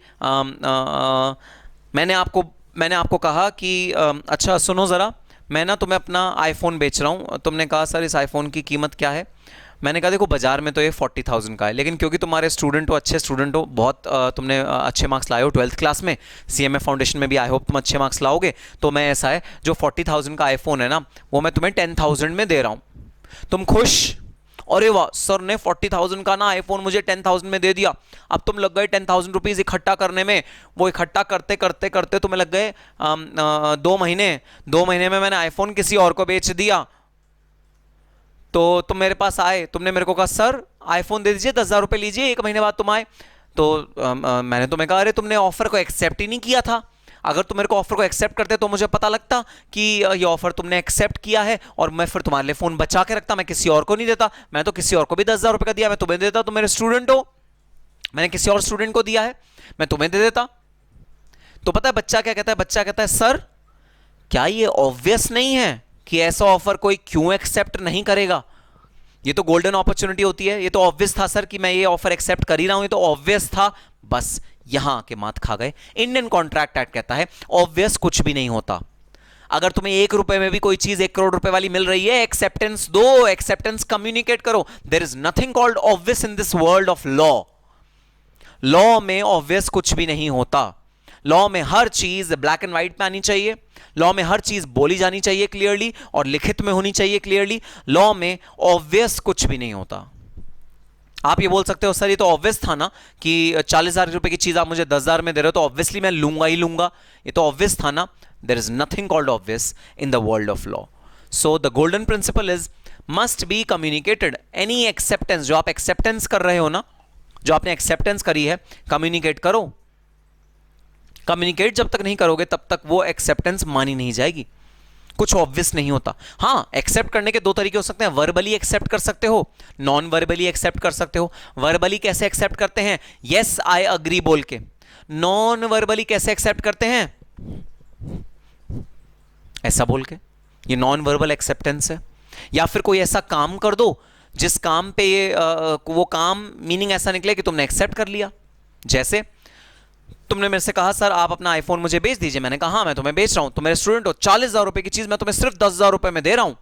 मैंने आपको कहा कि अच्छा सुनो ज़रा, मैं ना तुम्हें अपना आईफोन बेच रहा हूँ। तुमने कहा सर इस आईफोन की कीमत क्या है? मैंने कहा देखो बाजार में तो ये 40,000 का है, लेकिन क्योंकि तुम्हारे स्टूडेंट हो, अच्छे स्टूडेंट हो, बहुत तुमने अच्छे मार्क्स लाए हो 12th क्लास में, CMA फाउंडेशन में भी आई होप तुम अच्छे मार्क्स लाओगे, तो मैं ऐसा है जो 40,000 का आईफोन है ना, वो मैं तुम्हें 10,000 में दे रहा हूँ। तुम खुश? अरे वाह, सर ने 40,000 का ना आईफोन मुझे 10,000 में दे दिया। अब तुम लग गए 10,000 रुपीज़ इकट्ठा करने में। वो इकट्ठा करते करते करते तुम्हें लग गए 2 महीने में मैंने आईफोन किसी और को बेच दिया। तो तुम मेरे पास आए, तुमने मेरे को कहा सर आईफोन दे दीजिए, 10,000 रुपये लीजिए। 1 महीने बाद तुम आए तो मैंने तुम्हें कहा अरे तुमने ऑफर को एक्सेप्ट ही नहीं किया था। अगर तुम मेरे को ऑफर को एक्सेप्ट करते तो मुझे पता लगता कि ये ऑफर तुमने एक्सेप्ट किया है, और मैं फिर तुम्हारे लिए फोन बचा के रखता, मैं किसी और को नहीं देता। मैं तो किसी और को भी 10,000 रुपये का दिया, मैं तुम्हें देता, तुम मेरे स्टूडेंट हो। मैंने किसी और स्टूडेंट को दिया है, मैं तुम्हें दे देता। तो पता है बच्चा क्या कहता है? बच्चा कहता है सर क्या ये ऑब्वियस नहीं है कि ऐसा ऑफर कोई क्यों एक्सेप्ट नहीं करेगा? ये तो गोल्डन अपॉर्चुनिटी होती है, ये तो ऑब्वियस था सर कि मैं ये ऑफर एक्सेप्ट कर ही रहा हूं, ये तो ऑब्वियस था। बस यहां के मात खा गए। इंडियन कॉन्ट्रैक्ट एक्ट कहता है ऑब्वियस कुछ भी नहीं होता। अगर तुम्हें 1 रुपए में भी कोई चीज 1 करोड़ रुपए वाली मिल रही है, एक्सेप्टेंस दो, एक्सेप्टेंस कम्युनिकेट करो। There is nothing called obvious in this world of law. Law में ऑब्वियस कुछ भी नहीं होता। लॉ में हर चीज ब्लैक एंड व्हाइट में आनी चाहिए, लॉ में हर चीज बोली जानी चाहिए क्लियरली और लिखित में होनी चाहिए क्लियरली। लॉ में ऑब्वियस कुछ भी नहीं होता। आप ये बोल सकते हो सर ये तो ऑब्वियस था ना कि 40,000 रुपए की चीज आप मुझे 10,000 में दे रहे हो, तो ऑब्वियसली मैं लूंगा ही लूंगा, ये तो ऑब्वियस था ना। There is nothing called obvious in the world of law. So the golden principle is must be communicated. Any acceptance, जो आप एक्सेप्टेंस कर रहे हो ना, जो आपने एक्सेप्टेंस करी है, कम्युनिकेट करो। कम्युनिकेट जब तक नहीं करोगे तब तक वो एक्सेप्टेंस मानी नहीं जाएगी। कुछ ऑब्वियस नहीं होता। हां, एक्सेप्ट करने के 2 तरीके हो सकते हैं। वर्बली एक्सेप्ट कर सकते हो, नॉन वर्बली एक्सेप्ट कर सकते हो। वर्बली कैसे एक्सेप्ट करते हैं? यस आई अग्री बोल के। नॉन वर्बली कैसे एक्सेप्ट करते हैं? ऐसा बोल के। ये नॉन वर्बल एक्सेप्टेंस है। या फिर कोई ऐसा काम कर दो जिस काम पे वो काम मीनिंग ऐसा निकले कि तुमने एक्सेप्ट कर लिया। जैसे तुमने मेरे से कहा सर आप अपना आईफोन मुझे बेच दीजिए, मैंने कहा हाँ मैं तुम्हें बेच रहा हूं, तुम मेरे स्टूडेंट हो, 40,000 रुपए की चीज मैं तुम्हें सिर्फ 10,000 रुपए में दे रहा हूं।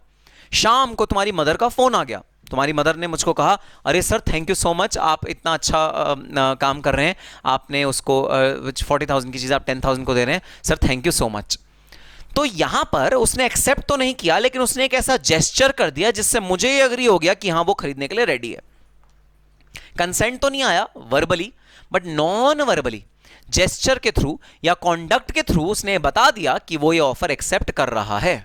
शाम को तुम्हारी मदर का फोन आ गया, तुम्हारी मदर ने मुझको कहा अरे sir thank you so much, आप इतना अच्छा काम कर रहे हैं, आपने उसको 40,000 की चीज आप 10,000 को दे रहे हैं, sir thank you so much. तो यहां पर उसने एक्सेप्ट तो नहीं किया, लेकिन उसने एक ऐसा जेस्चर कर दिया जिससे मुझे ये अग्री हो गया कि हाँ वो खरीदने के लिए रेडी है। कंसेंट तो नहीं आया verbally, but non verbally gesture के थ्रू या कॉन्डक्ट के थ्रू उसने बता दिया कि वो ये ऑफर एक्सेप्ट कर रहा है।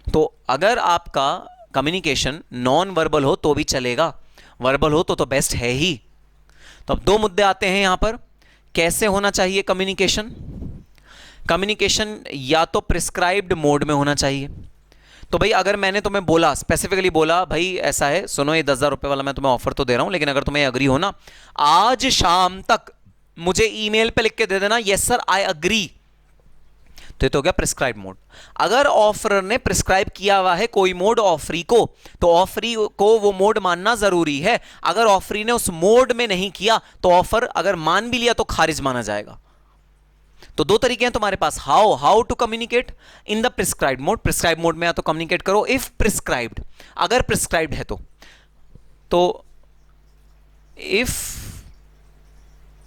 तो अगर आपका कम्युनिकेशन नॉन वर्बल हो तो भी चलेगा, वर्बल हो तो बेस्ट है ही। तो अब 2 मुद्दे आते हैं यहां पर। कैसे होना चाहिए कम्युनिकेशन? कम्युनिकेशन या तो प्रिस्क्राइब्ड मोड में होना चाहिए। तो भाई अगर मैंने तुम्हें बोला, स्पेसिफिकली बोला भाई ऐसा है, सुनो ये 10,000 रुपए वाला मैं तुम्हें ऑफर तो दे रहा हूं, लेकिन अगर तुम्हें अग्री हो ना, आज शाम तक मुझे ईमेल पे लिख के दे देना यस सर आई अग्री। तो ये तो हो गया प्रिस्क्राइब मोड। अगर ऑफरर ने प्रिस्क्राइब किया हुआ है कोई मोड ऑफरी को, तो ऑफरी को वो मोड मानना जरूरी है। अगर ऑफरी ने उस मोड में नहीं किया तो ऑफर अगर मान भी लिया तो खारिज माना जाएगा। तो 2 तरीके हैं तुम्हारे पास, how to communicate in the prescribed mode. Prescribe mode में या तो कम्युनिकेट करो इफ प्रिस्क्राइब्ड, अगर प्रिस्क्राइब्ड है तो इफ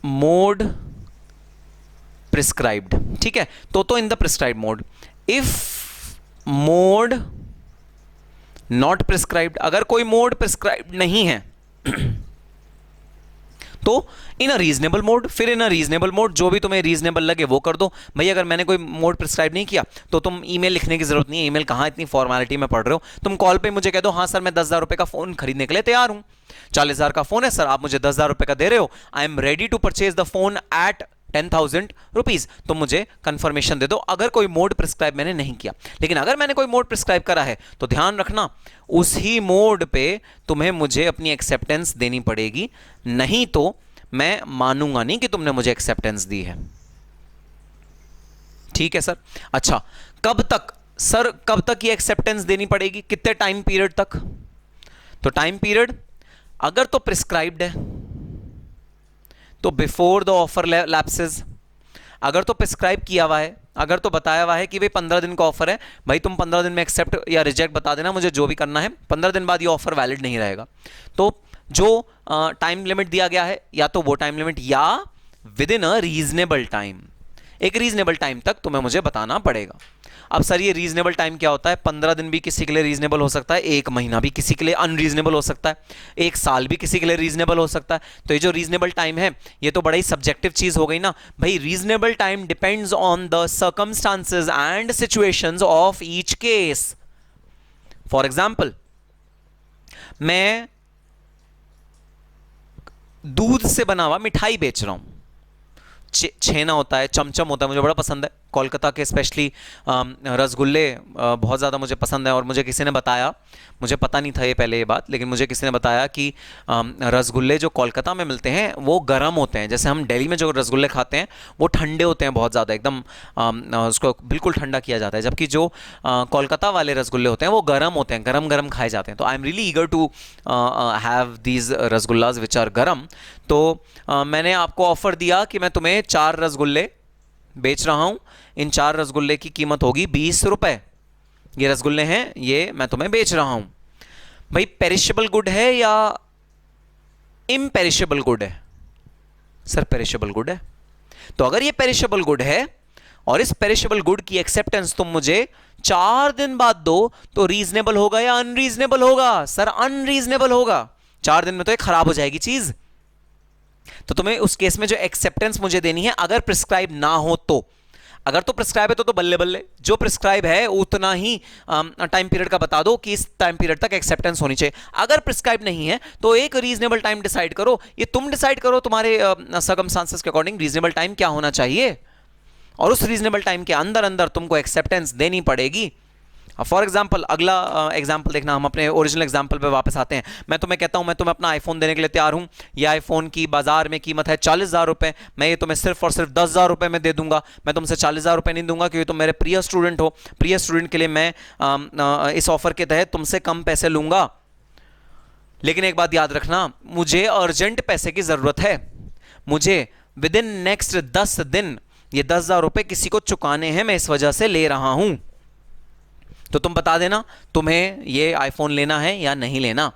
मोड प्रिस्क्राइब्ड, ठीक है, तो इन the prescribed mode. If mode not prescribed, अगर कोई मोड प्रिस्क्राइब्ड नहीं है तो इन अ रीजनेबल मोड। फिर इन अ रीजनेबल मोड जो भी तुम्हें रीजनेबल लगे वो कर दो। भाई अगर मैंने कोई मोड प्रिस्क्राइब नहीं किया तो तुम ईमेल लिखने की जरूरत नहीं है, ईमेल कहां इतनी फॉर्मेलिटी में पढ़ रहे हो। तुम कॉल पे मुझे कह दो हाँ सर मैं 10,000 रुपए का फोन खरीदने के लिए तैयार हूं, 40,000 का फोन है सर, आप मुझे 10,000 रुपए का दे रहे हो, I am ready to purchase the phone at 10,000 rupees, तो मुझे कंफर्मेशन दे दो। अगर कोई मोड प्रिस्क्राइब मैंने नहीं किया, लेकिन अगर मैंने कोई मोड प्रिस्क्राइब करा है तो ध्यान रखना उसी मोड पे तुम्हें मुझे अपनी एक्सेप्टेंस देनी पड़ेगी, नहीं तो मैं मानूंगा नहीं कि तुमने मुझे एक्सेप्टेंस दी है। ठीक है सर। अच्छा कब तक सर, कब तक ये एक्सेप्टेंस देनी पड़ेगी, कितने टाइम पीरियड तक? तो टाइम पीरियड अगर तो प्रिस्क्राइब्ड है तो बिफोर द ऑफर लैप्सेस। अगर तो प्रिस्क्राइब किया हुआ है, अगर तो बताया हुआ है कि भाई 15 दिन का ऑफर है, भाई तुम 15 दिन में एक्सेप्ट या रिजेक्ट बता देना, मुझे जो भी करना है, 15 दिन बाद ये ऑफर वैलिड नहीं रहेगा। तो जो टाइम लिमिट दिया गया है या तो वो टाइम लिमिट या with in a reasonable time, एक रीजनेबल टाइम तक तुम्हें मुझे बताना पड़ेगा। अब सर ये रीजनेबल टाइम क्या होता है? 15 दिन भी किसी के लिए रीजनेबल हो सकता है, 1 महीना भी किसी के लिए अनरीजनेबल हो सकता है, 1 साल भी किसी के लिए रीजनेबल हो सकता है। तो ये जो रीजनेबल टाइम है ये तो बड़ा ही सब्जेक्टिव चीज हो गई ना भाई। Reasonable time depends on the circumstances and situations of each case. For example मैं दूध से बना हुआ मिठाई बेच रहा हूं, छेना होता है, चमचम होता है, मुझे बड़ा पसंद है, कोलकाता के स्पेशली रसगुल्ले बहुत ज़्यादा मुझे पसंद है। और मुझे किसी ने बताया, मुझे पता नहीं था ये पहले ये बात, लेकिन मुझे किसी ने बताया कि रसगुल्ले जो कोलकाता में मिलते हैं वो गर्म होते हैं। जैसे हम दिल्ली में जो रसगुल्ले खाते हैं वो ठंडे होते हैं बहुत ज़्यादा, एकदम उसको बिल्कुल ठंडा किया जाता है, जबकि जो कोलकाता वाले रसगुल्ले होते हैं वो गर्म होते हैं, गरम गरम खाए जाते हैं। तो I am really eager to have these rasgullas which are garam. तो मैंने आपको ऑफर दिया कि मैं तुम्हें 4 रसगुल्ले बेच रहा हूँ। इन 4 रसगुल्ले की कीमत होगी 20 रुपये। ये रसगुल्ले हैं, ये मैं तुम्हें बेच रहा हूँ। भाई पेरिशेबल गुड है या इम्पेरिशेबल गुड है? सर पेरिशेबल गुड है। तो अगर ये पेरिशेबल गुड है और इस पेरिशेबल गुड की एक्सेप्टेंस तुम मुझे 4 दिन बाद दो, तो रीजनेबल होगा या अनरीजनेबल होगा? सर अनरीजनेबल होगा। 4 दिन में तो ये खराब हो जाएगी चीज। तो तुम्हें उस केस में जो एक्सेप्टेंस मुझे देनी है, अगर प्रिस्क्राइब ना हो तो, अगर तो प्रिस्क्राइब है तो बल्ले बल्ले, जो प्रिस्क्राइब है उतना ही टाइम पीरियड का बता दो कि इस टाइम पीरियड तक एक्सेप्टेंस होनी चाहिए। अगर प्रिस्क्राइब नहीं है तो एक रीजनेबल टाइम डिसाइड करो। ये तुम डिसाइड करो तुम्हारे सर्कमस्टांसेस के अकॉर्डिंग रीजनेबल टाइम क्या होना चाहिए, और उस रीजनेबल टाइम के अंदर अंदर तुमको एक्सेप्टेंस देनी पड़ेगी। फॉर एग्जाम्पल, अगला एग्जाम्पल देखना, हम अपने ओरिजिनल एग्जाम्पल पे वापस आते हैं। मैं तुम्हें कहता हूं मैं तुम्हें अपना आईफोन देने के लिए तैयार हूं। यह आईफोन की बाजार में कीमत है 40,000 रुपये। मैं ये तुम्हें सिर्फ और सिर्फ 10,000 रुपये में दे दूंगा। मैं तुमसे 40,000 रुपये नहीं दूंगा क्योंकि तुम मेरे प्रिय स्टूडेंट हो। प्रिय स्टूडेंट के लिए मैं इस ऑफर के तहत तुमसे कम पैसे लूंगा। लेकिन एक बात याद रखना, मुझे अर्जेंट पैसे की जरूरत है। मुझे विद इन नेक्स्ट 10 दिन ये 10,000 रुपये किसी को चुकाने हैं, मैं इस वजह से ले रहा हूं। तो तुम बता देना तुम्हें ये आईफोन लेना है या नहीं लेना।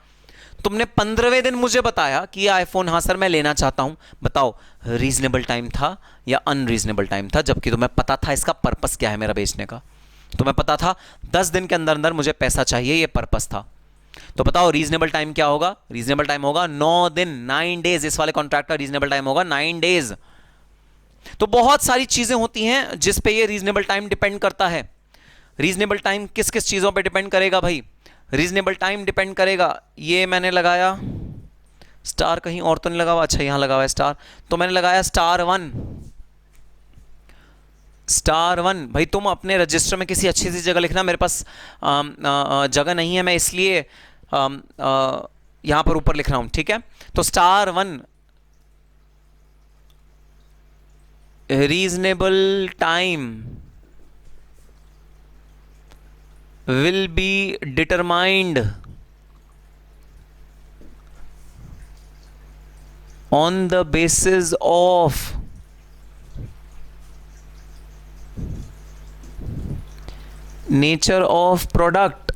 तुमने 15वें दिन मुझे बताया कि ये आईफोन हाँ सर मैं लेना चाहता हूं। बताओ रीजनेबल टाइम था या अनरीजनेबल टाइम था? जबकि तुम्हें पता था इसका पर्पस क्या है मेरा बेचने का। तुम्हें पता था 10 दिन के अंदर अंदर मुझे पैसा चाहिए, ये पर्पस था। तो बताओ रीजनेबल टाइम क्या होगा? रीजनेबल टाइम होगा 9 दिन, 9 डेज। इस वाले कॉन्ट्रैक्ट का रीजनेबल टाइम होगा 9 डेज। तो बहुत सारी चीजें होती हैं जिस पे ये रीजनेबल टाइम डिपेंड करता है। रीजनेबल टाइम किस किस चीजों पे डिपेंड करेगा भाई? रीजनेबल टाइम डिपेंड करेगा, ये मैंने लगाया स्टार, कहीं और तो नहीं लगा हुआ, अच्छा यहां लगा हुआ है स्टार, तो मैंने लगाया स्टार 1। स्टार 1 भाई तुम अपने रजिस्टर में किसी अच्छी सी जगह लिखना। मेरे पास जगह नहीं है, मैं इसलिए यहां पर ऊपर लिख रहा हूं, ठीक है? तो star 1 reasonable time will be determined on the basis of nature of product,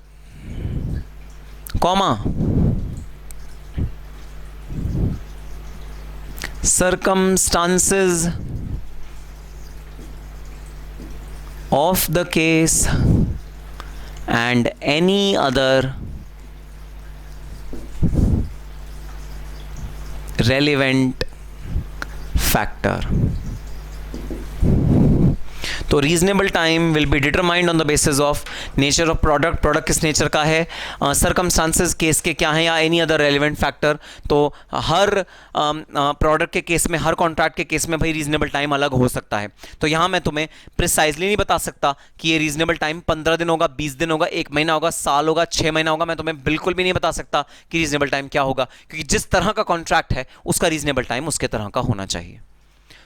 comma, circumstances of the case and any other relevant factor. तो reasonable time will be determined on the basis of nature of product, product किस nature का है, circumstances case के क्या हैं, या any other relevant factor. तो हर product के केस में, हर कॉन्ट्रैक्ट के केस में भाई रीजनेबल टाइम अलग हो सकता है। तो यहाँ मैं तुम्हें प्रिसाइजली नहीं बता सकता कि ये रीजनेबल टाइम 15 दिन होगा, 20 दिन होगा, 1 महीना होगा, साल होगा, 6 महीना होगा। मैं तुम्हें बिल्कुल भी नहीं बता सकता कि रीजनेबल टाइम क्या होगा, क्योंकि जिस तरह का कॉन्ट्रैक्ट है उसका रीजनेबल टाइम उसके तरह का होना चाहिए।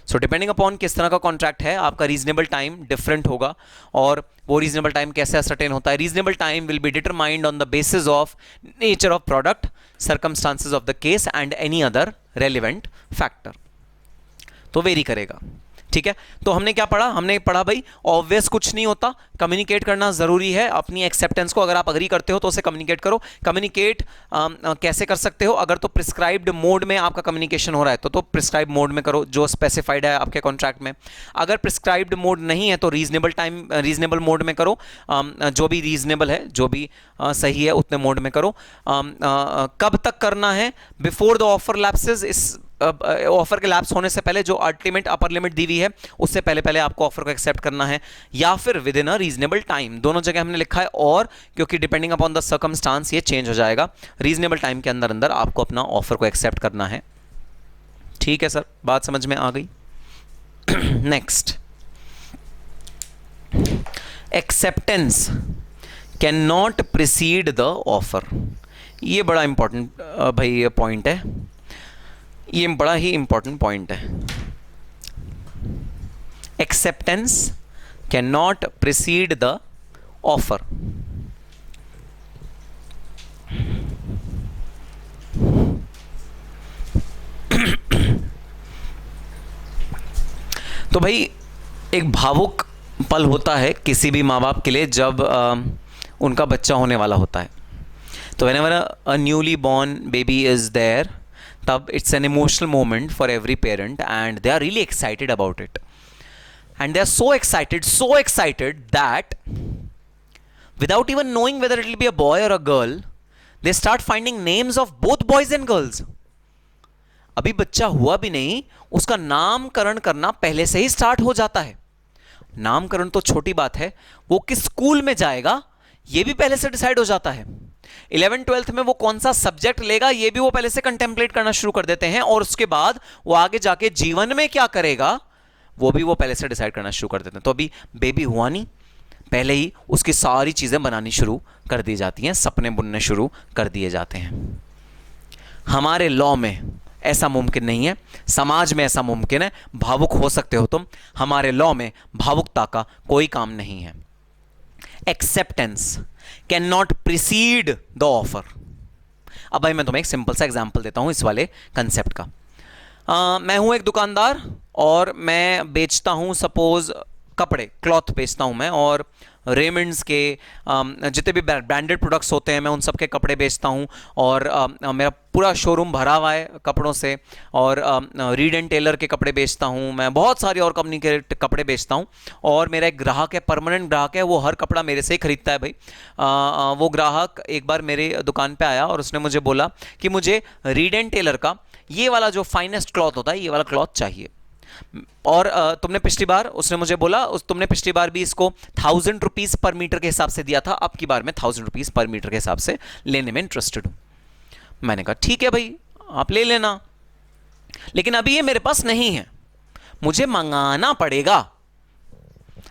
सो डिपेंडिंग अपॉन किस तरह का कॉन्ट्रैक्ट है आपका रीजनेबल टाइम डिफरेंट होगा। और वो रीजनेबल टाइम कैसे असरटेन होता है? Reasonable time will be determined on the basis of nature of product, circumstances of the case and any other relevant factor. तो वेरी करेगा, ठीक है? तो हमने क्या पढ़ा? हमने पढ़ा भाई ऑब्वियस कुछ नहीं होता, कम्युनिकेट करना जरूरी है अपनी एक्सेप्टेंस को। अगर आप अग्री करते हो तो उसे कम्युनिकेट करो। कम्युनिकेट कैसे कर सकते हो? अगर तो प्रिस्क्राइब्ड मोड में आपका कम्युनिकेशन हो रहा है तो प्रिस्क्राइब मोड में करो जो स्पेसिफाइड है आपके कॉन्ट्रैक्ट में। अगर प्रिस्क्राइब्ड मोड नहीं है तो रीजनेबल मोड में करो। जो भी रीजनेबल है, जो भी सही है उतने मोड में करो। कब तक करना है? Before the offer lapses. इस ऑफर के लैप्स होने से पहले, जो अल्टीमेट अपर लिमिट दी हुई है उससे पहले पहले आपको ऑफर को एक्सेप्ट करना है, या फिर with in a reasonable time. दोनों जगह हमने लिखा है और, क्योंकि डिपेंडिंग अपॉन द सर्कमस्टांस ये चेंज हो जाएगा। रीजनेबल टाइम के अंदर अंदर आपको अपना ऑफर को एक्सेप्ट करना है। ठीक है सर, बात समझ में आ गई? Next, acceptance can not precede the offer. ये बड़ा इंपॉर्टेंट भाई ये पॉइंट है, ये बड़ा ही इंपॉर्टेंट पॉइंट है। Acceptance can not precede the offer. तो भाई एक भावुक पल होता है किसी भी माँ बाप के लिए जब उनका बच्चा होने वाला होता है। तो whenever a newly born baby is there, तब it's an emotional moment for every parent and they are really excited about it. And they are so excited that without even knowing whether it will be a boy or a girl, they start finding names of both boys and girls. अभी बच्चा हुआ भी नहीं, उसका नामकरण करना पहले से ही स्टार्ट हो जाता है। नामकरण तो छोटी बात है, वो किस स्कूल में जाएगा ये भी पहले से डिसाइड हो जाता है। 11th-12th में वो कौन सा सब्जेक्ट लेगा ये भी वो पहले से कंटेम्पलेट करना शुरू कर देते हैं, और उसके बाद वो आगे जाके जीवन में क्या करेगा वो भी वो पहले से डिसाइड करना शुरू कर देते हैं। तो अभी बेबी हुआ नहीं, पहले ही उसकी सारी चीजें बनानी शुरू कर दी जाती हैं, सपने बुनने शुरू कर दिए जाते हैं। हमारे लॉ में ऐसा मुमकिन नहीं है, समाज में ऐसा मुमकिन है। भावुक हो सकते हो तुम, हमारे लॉ में भावुकता का कोई काम नहीं है। Acceptance can not precede the offer. अब भाई मैं तुम्हें एक सिंपल सा एग्जांपल देता हूं इस वाले कंसेप्ट का। मैं हूं एक दुकानदार और मैं बेचता हूं सपोज कपड़े, क्लॉथ बेचता हूं मैं, और रेमंड्स के जितने भी ब्रांडेड प्रोडक्ट्स होते हैं मैं उन सब के कपड़े बेचता हूं, और मेरा पूरा शोरूम भरा हुआ है कपड़ों से, और रीड एंड टेलर के कपड़े बेचता हूं मैं, बहुत सारी और कंपनी के कपड़े बेचता हूं। और मेरा एक ग्राहक है, परमानेंट ग्राहक है, वो हर कपड़ा मेरे से ही खरीदता है भाई। वो ग्राहक एक बार मेरे दुकान पे आया और उसने मुझे बोला कि मुझे रीड एंड टेलर का ये वाला जो फाइनेस्ट क्लॉथ होता है ये वाला क्लॉथ चाहिए। और तुमने पिछली बार, उसने मुझे बोला तुमने पिछली बार भी इसको 1000 रुपीज पर मीटर के हिसाब से दिया था, अब की बार मैं 1000 रुपीज पर मीटर के हिसाब से लेने में इंटरेस्टेड हूं। मैंने कहा ठीक है भाई आप ले लेना, लेकिन अभी ये मेरे पास नहीं है, मुझे मंगाना पड़ेगा।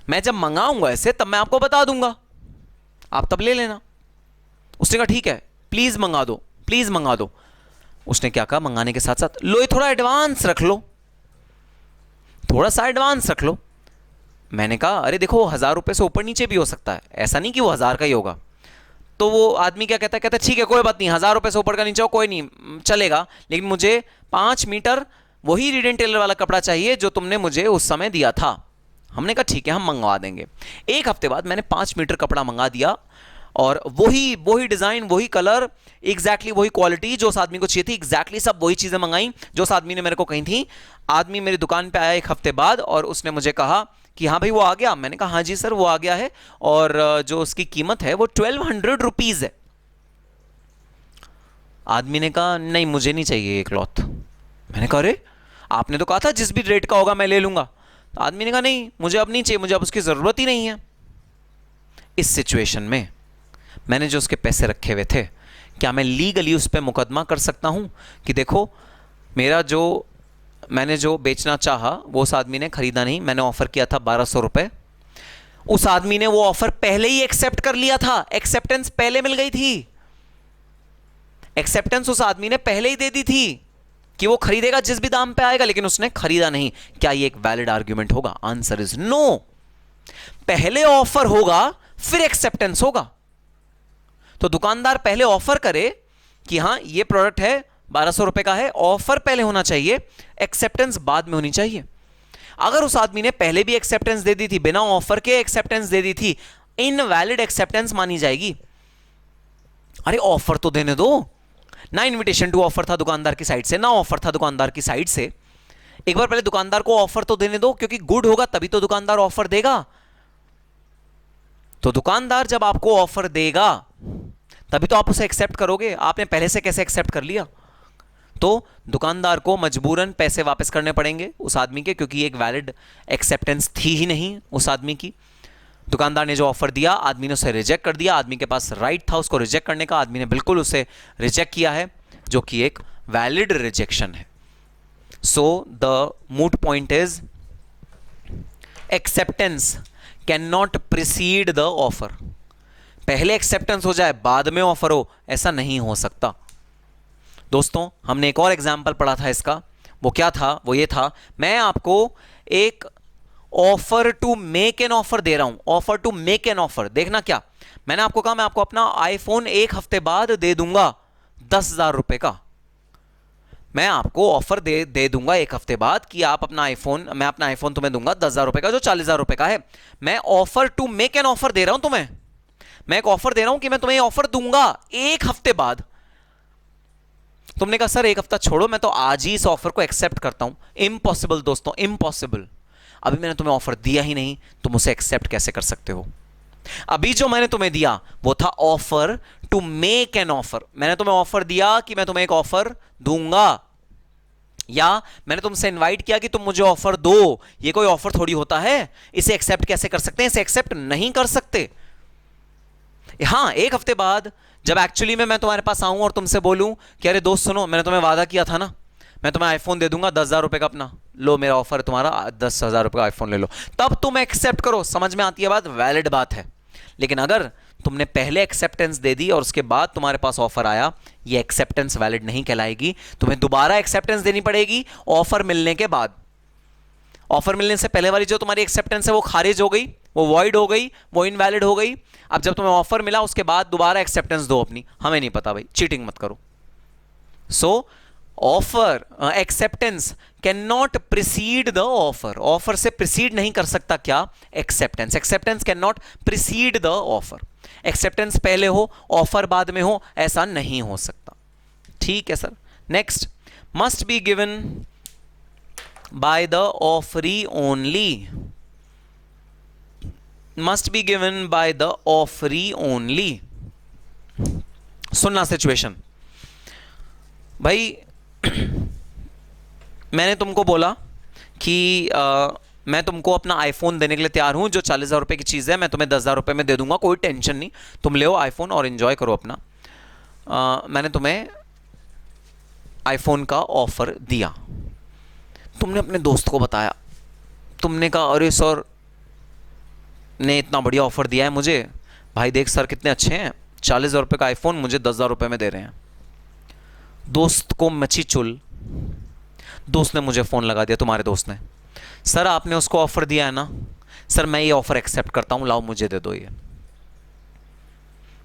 मैं जब मंगाऊंगा ऐसे तब मैं आपको बता दूंगा, आप तब ले लेना। उसने कहा ठीक है प्लीज मंगा दो, प्लीज मंगा दो। उसने क्या कहा, मंगाने के साथ साथ लो ये थोड़ा एडवांस रख लो, थोड़ा सा एडवांस रख लो। मैंने कहा अरे देखो 1000 रुपए से ऊपर नीचे भी हो सकता है, ऐसा नहीं कि वो 1000 का ही होगा। तो वो आदमी क्या कहता है, कहता है ठीक है कोई बात नहीं, 1000 रुपए से ऊपर का नीचे हो कोई नहीं चलेगा, लेकिन मुझे 5 मीटर वही रीड एंड टेलर वाला कपड़ा चाहिए जो तुमने मुझे उस समय दिया था। हमने कहा ठीक है हम मंगवा देंगे। एक हफ्ते बाद मैंने 5 मीटर कपड़ा मंगा दिया, और वही डिजाइन, वही कलर, एग्जैक्टली वही क्वालिटी जो उस आदमी को चाहिए थी, एग्जैक्टली सब वही चीजें मंगाई जो उस आदमी ने मेरे को कही थी। आदमी मेरी दुकान पे आया एक हफ्ते बाद और उसने मुझे कहा कि हाँ भाई वो आ गया। मैंने कहा हाँ जी सर वो आ गया है, और जो उसकी कीमत है वो 1200 रुपीज है। आदमी ने कहा नहीं मुझे नहीं चाहिए ये क्लॉथ। मैंने कहा अरे आपने तो कहा था जिस भी रेट का होगा मैं ले लूंगा। तो आदमी ने कहा नहीं मुझे अब नहीं चाहिए, मुझे अब उसकी जरूरत ही नहीं है। इस सिचुएशन में मैंने जो उसके पैसे रखे हुए थे, क्या मैं लीगली उस पर मुकदमा कर सकता हूं कि देखो मेरा जो मैंने जो बेचना चाहा वो उस आदमी ने खरीदा नहीं, मैंने ऑफर किया था 1200 रुपए, उस आदमी ने वो ऑफर पहले ही एक्सेप्ट कर लिया था, एक्सेप्टेंस पहले मिल गई थी, एक्सेप्टेंस उस आदमी ने पहले ही दे दी थी कि वो खरीदेगा जिस भी दाम पे आएगा, लेकिन उसने खरीदा नहीं। क्या ये एक वैलिड आर्ग्यूमेंट होगा? Answer is no. पहले ऑफर होगा फिर एक्सेप्टेंस होगा। तो दुकानदार पहले ऑफर करे कि हां ये प्रोडक्ट है 1200 रुपए का है, ऑफर पहले होना चाहिए, एक्सेप्टेंस बाद में होनी चाहिए। अगर उस आदमी ने पहले भी एक्सेप्टेंस दे दी थी, बिना ऑफर के एक्सेप्टेंस दे दी थी, इनवैलिड एक्सेप्टेंस मानी जाएगी। अरे ऑफर तो देने दो ना, इनविटेशन टू ऑफर था दुकानदार की साइड से, ना ऑफर था दुकानदार की साइड से। एक बार पहले दुकानदार को ऑफर तो देने दो, क्योंकि गुड होगा तभी तो दुकानदार ऑफर देगा। तो दुकानदार जब आपको ऑफर देगा तभी तो आप उसे एक्सेप्ट करोगे, आपने पहले से कैसे एक्सेप्ट कर लिया? तो दुकानदार को मजबूरन पैसे वापस करने पड़ेंगे उस आदमी के, क्योंकि एक वैलिड एक्सेप्टेंस थी ही नहीं उस आदमी की। दुकानदार ने जो ऑफर दिया आदमी ने उसे रिजेक्ट कर दिया, आदमी के पास राइट था उसको रिजेक्ट करने का, आदमी ने बिल्कुल उसे रिजेक्ट किया है, जो कि एक वैलिड रिजेक्शन है। So the moot point is acceptance can not precede the offer. पहले एक्सेप्टेंस हो जाए बाद में ऑफर हो, ऐसा नहीं हो सकता। दोस्तों हमने एक और एग्जाम्पल पढ़ा था इसका, वो क्या था, वो ये था, मैं आपको एक offer to make an offer दे रहा हूं, offer to make an offer. देखना क्या, मैंने आपको कहा मैं आपको अपना आईफोन 1 हफ्ते बाद दे दूंगा 10,000 रुपए का। मैं आपको ऑफर दे दूंगा 1 हफ्ते बाद कि आप अपना आईफोन, मैं अपना आईफोन तुम्हें दूंगा 10,000 रुपए का, जो 40,000 रुपए का है। मैं offer to make an offer दे रहा हूं तुम्हें, मैं एक ऑफर दे रहा हूं कि मैं तुम्हें ऑफर दूंगा 1 हफ्ते बाद। तुमने कहा सर 1 हफ्ता छोड़ो, मैं तो आज ही इस ऑफर को एक्सेप्ट करता हूं। इम्पॉसिबल दोस्तों, इम्पॉसिबल। अभी मैंने तुम्हें ऑफर दिया ही नहीं, तुम उसे एक्सेप्ट कैसे कर सकते हो? अभी जो मैंने तुम्हें दिया वो था offer to make an offer. मैंने तुम्हें ऑफर दिया कि मैं तुम्हें एक ऑफर दूंगा, या मैंने तुमसे इनवाइट किया कि तुम मुझे ऑफर दो। ये कोई ऑफर थोड़ी होता है, इसे एक्सेप्ट कैसे कर सकते हैं? इसे एक्सेप्ट नहीं कर सकते। हां, 1 हफ्ते बाद जब एक्चुअली में मैं तुम्हारे पास आऊं और तुमसे बोलूं कि अरे दोस्त सुनो, मैंने तुम्हें वादा किया था ना, मैं तुम्हें आईफोन दे दूंगा 10,000 रुपए का, अपना लो मेरा ऑफर है तुम्हारा, 10,000 रुपए का आईफोन ले लो, तब तुम एक्सेप्ट करो। समझ में आती है बात? वैलिड बात है। लेकिन अगर तुमने पहले एक्सेप्टेंस दे दी और उसके बाद तुम्हारे पास ऑफर आया, ये एक्सेप्टेंस वैलिड नहीं कहलाएगी। तुम्हें दोबारा एक्सेप्टेंस देनी पड़ेगी ऑफर मिलने के बाद। ऑफर मिलने से पहले वाली जो तुम्हारी एक्सेप्टेंस है वो खारिज हो गई, वो वॉइड हो गई, वो इनवैलिड हो गई। अब जब तुम्हें ऑफर मिला उसके बाद दोबारा एक्सेप्टेंस दो अपनी, हमें नहीं पता भाई, चीटिंग मत करो। सो offer, acceptance can not precede the offer. Offer से प्रिसीड नहीं कर सकता क्या? Acceptance. Acceptance can not precede the offer. Acceptance पहले हो ऑफर बाद में हो, ऐसा नहीं हो सकता। ठीक है sir. Next, must be given by the offeree only. Must be given by the offeree only. सुनना सिचुएशन भाई, मैंने तुमको बोला कि मैं तुमको अपना आईफोन देने के लिए तैयार हूं, जो 40,000 रुपए की चीज़ है मैं तुम्हें 10,000 रुपए में दे दूंगा, कोई टेंशन नहीं, तुम ले आओ आईफोन और एंजॉय करो अपना। मैंने तुम्हें आईफोन का ऑफर दिया, तुमने अपने दोस्त को बताया, तुमने कहा अरे सर ने इतना बढ़िया ऑफर दिया है मुझे, भाई देख सर कितने अच्छे हैं, 40,000 रुपये का आईफोन मुझे 10,000 रुपये में दे रहे हैं। दोस्त को मची चुल, दोस्त ने मुझे फ़ोन लगा दिया, तुम्हारे दोस्त ने, सर आपने उसको ऑफ़र दिया है ना, सर मैं ये ऑफ़र एक्सेप्ट करता हूँ, लाओ मुझे दे दो, ये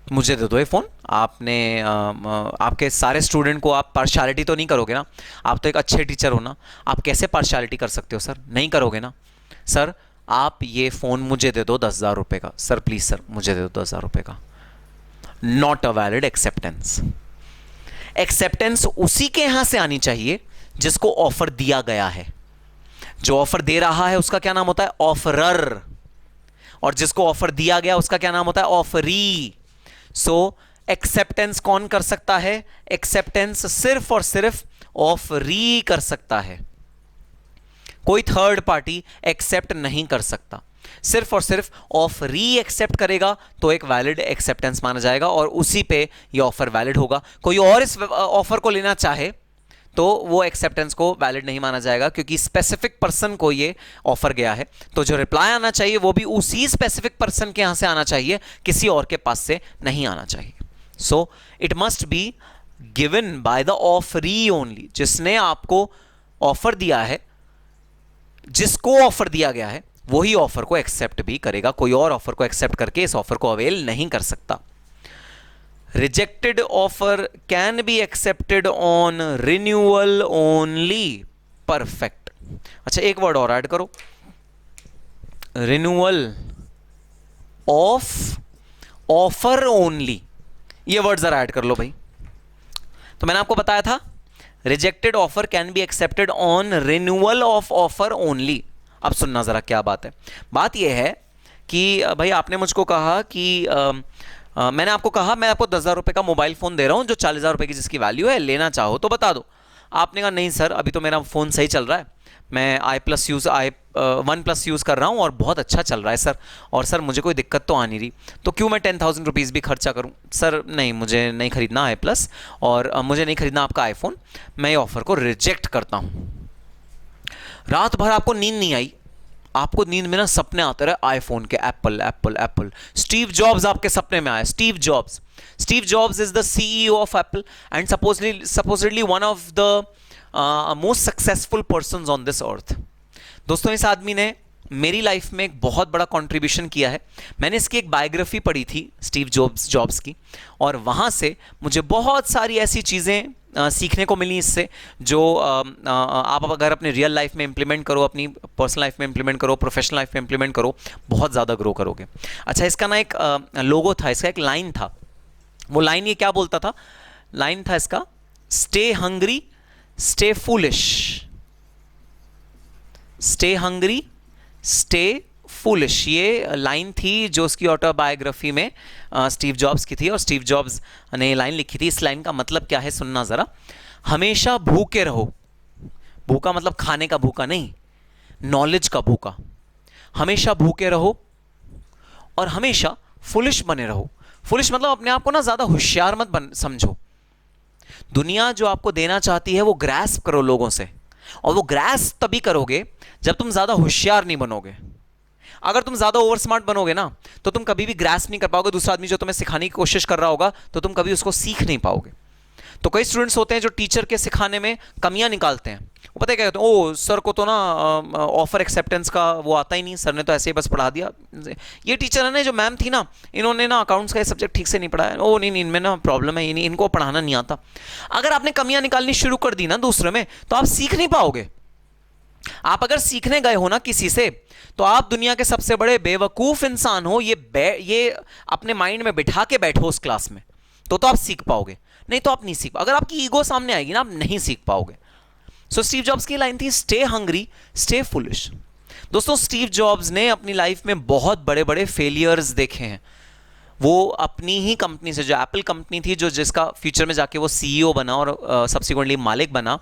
मुझे दे दो ये फ़ोन। आपने आपके सारे स्टूडेंट को आप पार्शियलिटी तो नहीं करोगे ना? आप तो एक अच्छे टीचर हो ना, आप कैसे पार्शियलिटी कर सकते हो सर? नहीं करोगे ना? सर आप ये फ़ोन मुझे दे दो 10,000 रुपये का, सर प्लीज़ सर मुझे दे दो 10,000 रुपये का। Not a valid acceptance. Acceptance उसी के यहां से आनी चाहिए जिसको ऑफर दिया गया है। जो ऑफर दे रहा है उसका क्या नाम होता है? ऑफरर। और जिसको ऑफर दिया गया उसका क्या नाम होता है? ऑफरी। सो एक्सेप्टेंस कौन कर सकता है? एक्सेप्टेंस सिर्फ और सिर्फ ऑफरी कर सकता है, कोई थर्ड पार्टी एक्सेप्ट नहीं कर सकता। सिर्फ और सिर्फ ऑफरी एक्सेप्ट करेगा तो एक वैलिड एक्सेप्टेंस माना जाएगा और उसी पे ये ऑफर वैलिड होगा। कोई और इस ऑफर को लेना चाहे तो वो एक्सेप्टेंस को वैलिड नहीं माना जाएगा, क्योंकि स्पेसिफिक पर्सन को ये ऑफर गया है, तो जो रिप्लाई आना चाहिए वो भी उसी स्पेसिफिक पर्सन के यहां से आना चाहिए, किसी और के पास से नहीं आना चाहिए। So it must be given by the offeree only. जिसने आपको ऑफर दिया है, जिसको ऑफर दिया गया है, वही ऑफर को एक्सेप्ट भी करेगा, कोई और ऑफर को एक्सेप्ट करके इस ऑफर को अवेल नहीं कर सकता। Rejected offer can be accepted on renewal only. Perfect. अच्छा एक वर्ड और ऐड करो, रिन्यूअल ऑफ ऑफर ओनली। ये वर्ड जरा ऐड कर लो भाई। तो मैंने आपको बताया था rejected offer can be accepted on renewal of offer only. अब सुनना जरा क्या बात है। बात यह है कि भाई आपने मुझको कहा कि मैंने आपको कहा मैं आपको 10,000 रुपये का मोबाइल फ़ोन दे रहा हूं, जो 40,000 रुपये की जिसकी वैल्यू है, लेना चाहो तो बता दो। आपने कहा नहीं सर अभी तो मेरा फ़ोन सही चल रहा है, मैं OnePlus यूज़ कर रहा हूँ और बहुत अच्छा चल रहा है सर, और सर मुझे कोई दिक्कत तो आ नहीं रही, तो क्यों मैं 10,000 रुपीज़ भी खर्चा करूँ? सर नहीं, मुझे नहीं खरीदना OnePlus और मुझे नहीं खरीदना आपका आईफोन, मैं ये ऑफ़र को रिजेक्ट करता हूँ। रात भर आपको नींद नहीं आई, आपको नींद में ना सपने आते रहे आईफोन के, Apple Apple Apple. Steve jobs आपके सपने में आए, Steve jobs is the CEO of Apple and supposedly one of the most successful persons on this earth. दोस्तों इस आदमी ने मेरी लाइफ में एक बहुत बड़ा कंट्रीब्यूशन किया है। मैंने इसकी एक बायोग्राफी पढ़ी थी स्टीव जॉब्स की, और वहाँ से मुझे बहुत सारी ऐसी चीज़ें सीखने को मिली इससे, जो आप अगर अपने रियल लाइफ में इंप्लीमेंट करो, अपनी पर्सनल लाइफ में इंप्लीमेंट करो, प्रोफेशनल लाइफ में इंप्लीमेंट करो, बहुत ज़्यादा ग्रो करोगे। अच्छा, इसका ना एक लोगो था, इसका एक लाइन था। वो लाइन ये क्या बोलता था? लाइन था इसका, stay hungry stay foolish, stay hungry stay foolish. ये लाइन थी जो उसकी ऑटोबायोग्राफी में स्टीव जॉब्स की थी, और स्टीव जॉब्स ने ये लाइन लिखी थी। इस लाइन का मतलब क्या है सुनना ज़रा। हमेशा भूखे रहो, भूखा मतलब खाने का भूखा नहीं, नॉलेज का भूखा। हमेशा भूखे रहो और हमेशा फुलिश बने रहो। फुलिश मतलब अपने आप को ना ज़्यादा होशियार मत समझो। दुनिया जो आपको देना चाहती है वो ग्रैस्प करो लोगों से, और वो ग्रैस्प तभी करोगे जब तुम ज़्यादा होशियार नहीं बनोगे। अगर तुम ज़्यादा ओवर स्मार्ट बनोगे ना, तो तुम कभी भी ग्रैस्प नहीं कर पाओगे। दूसरा आदमी जो तुम्हें सिखाने की कोशिश कर रहा होगा, तो तुम कभी उसको सीख नहीं पाओगे। तो कई स्टूडेंट्स होते हैं जो टीचर के सिखाने में कमियां निकालते हैं। वो पता है क्या कहते हैं? ओ सर को तो ना ऑफर एक्सेप्टेंस का वो आता ही नहीं, सर ने तो ऐसे ही बस पढ़ा दिया। ये टीचर है ना, जो मैम थी ना, इन्होंने ना अकाउंट्स का सब्जेक्ट ठीक से नहीं पढ़ाया। ओ नहीं, इनमें ना प्रॉब्लम है, इनको पढ़ाना नहीं आता। अगर आपने कमियां निकालनी शुरू कर दी ना दूसरे में, तो आप सीख नहीं पाओगे। आप अगर सीखने गए हो ना किसी से, तो आप दुनिया के सबसे बड़े बेवकूफ इंसान हो, ये अपने माइंड में बिठा के बैठो उस क्लास में, तो आप सीख पाओगे। नहीं तो आप नहीं सीख। अगर आपकी ईगो सामने आएगी ना, आप नहीं सीख पाओगे। सो स्टीव जॉब्स की लाइन थी, स्टे हंग्री स्टे फुलिश। दोस्तों स्टीव जॉब्स ने अपनी लाइफ में बहुत बड़े बड़े फेलियर्स देखे हैं। वो अपनी ही कंपनी से, जो एप्पल कंपनी थी, जो जिसका फ्यूचर में जाके वो सीईओ बना और सब्सिक्वेंटली मालिक बना,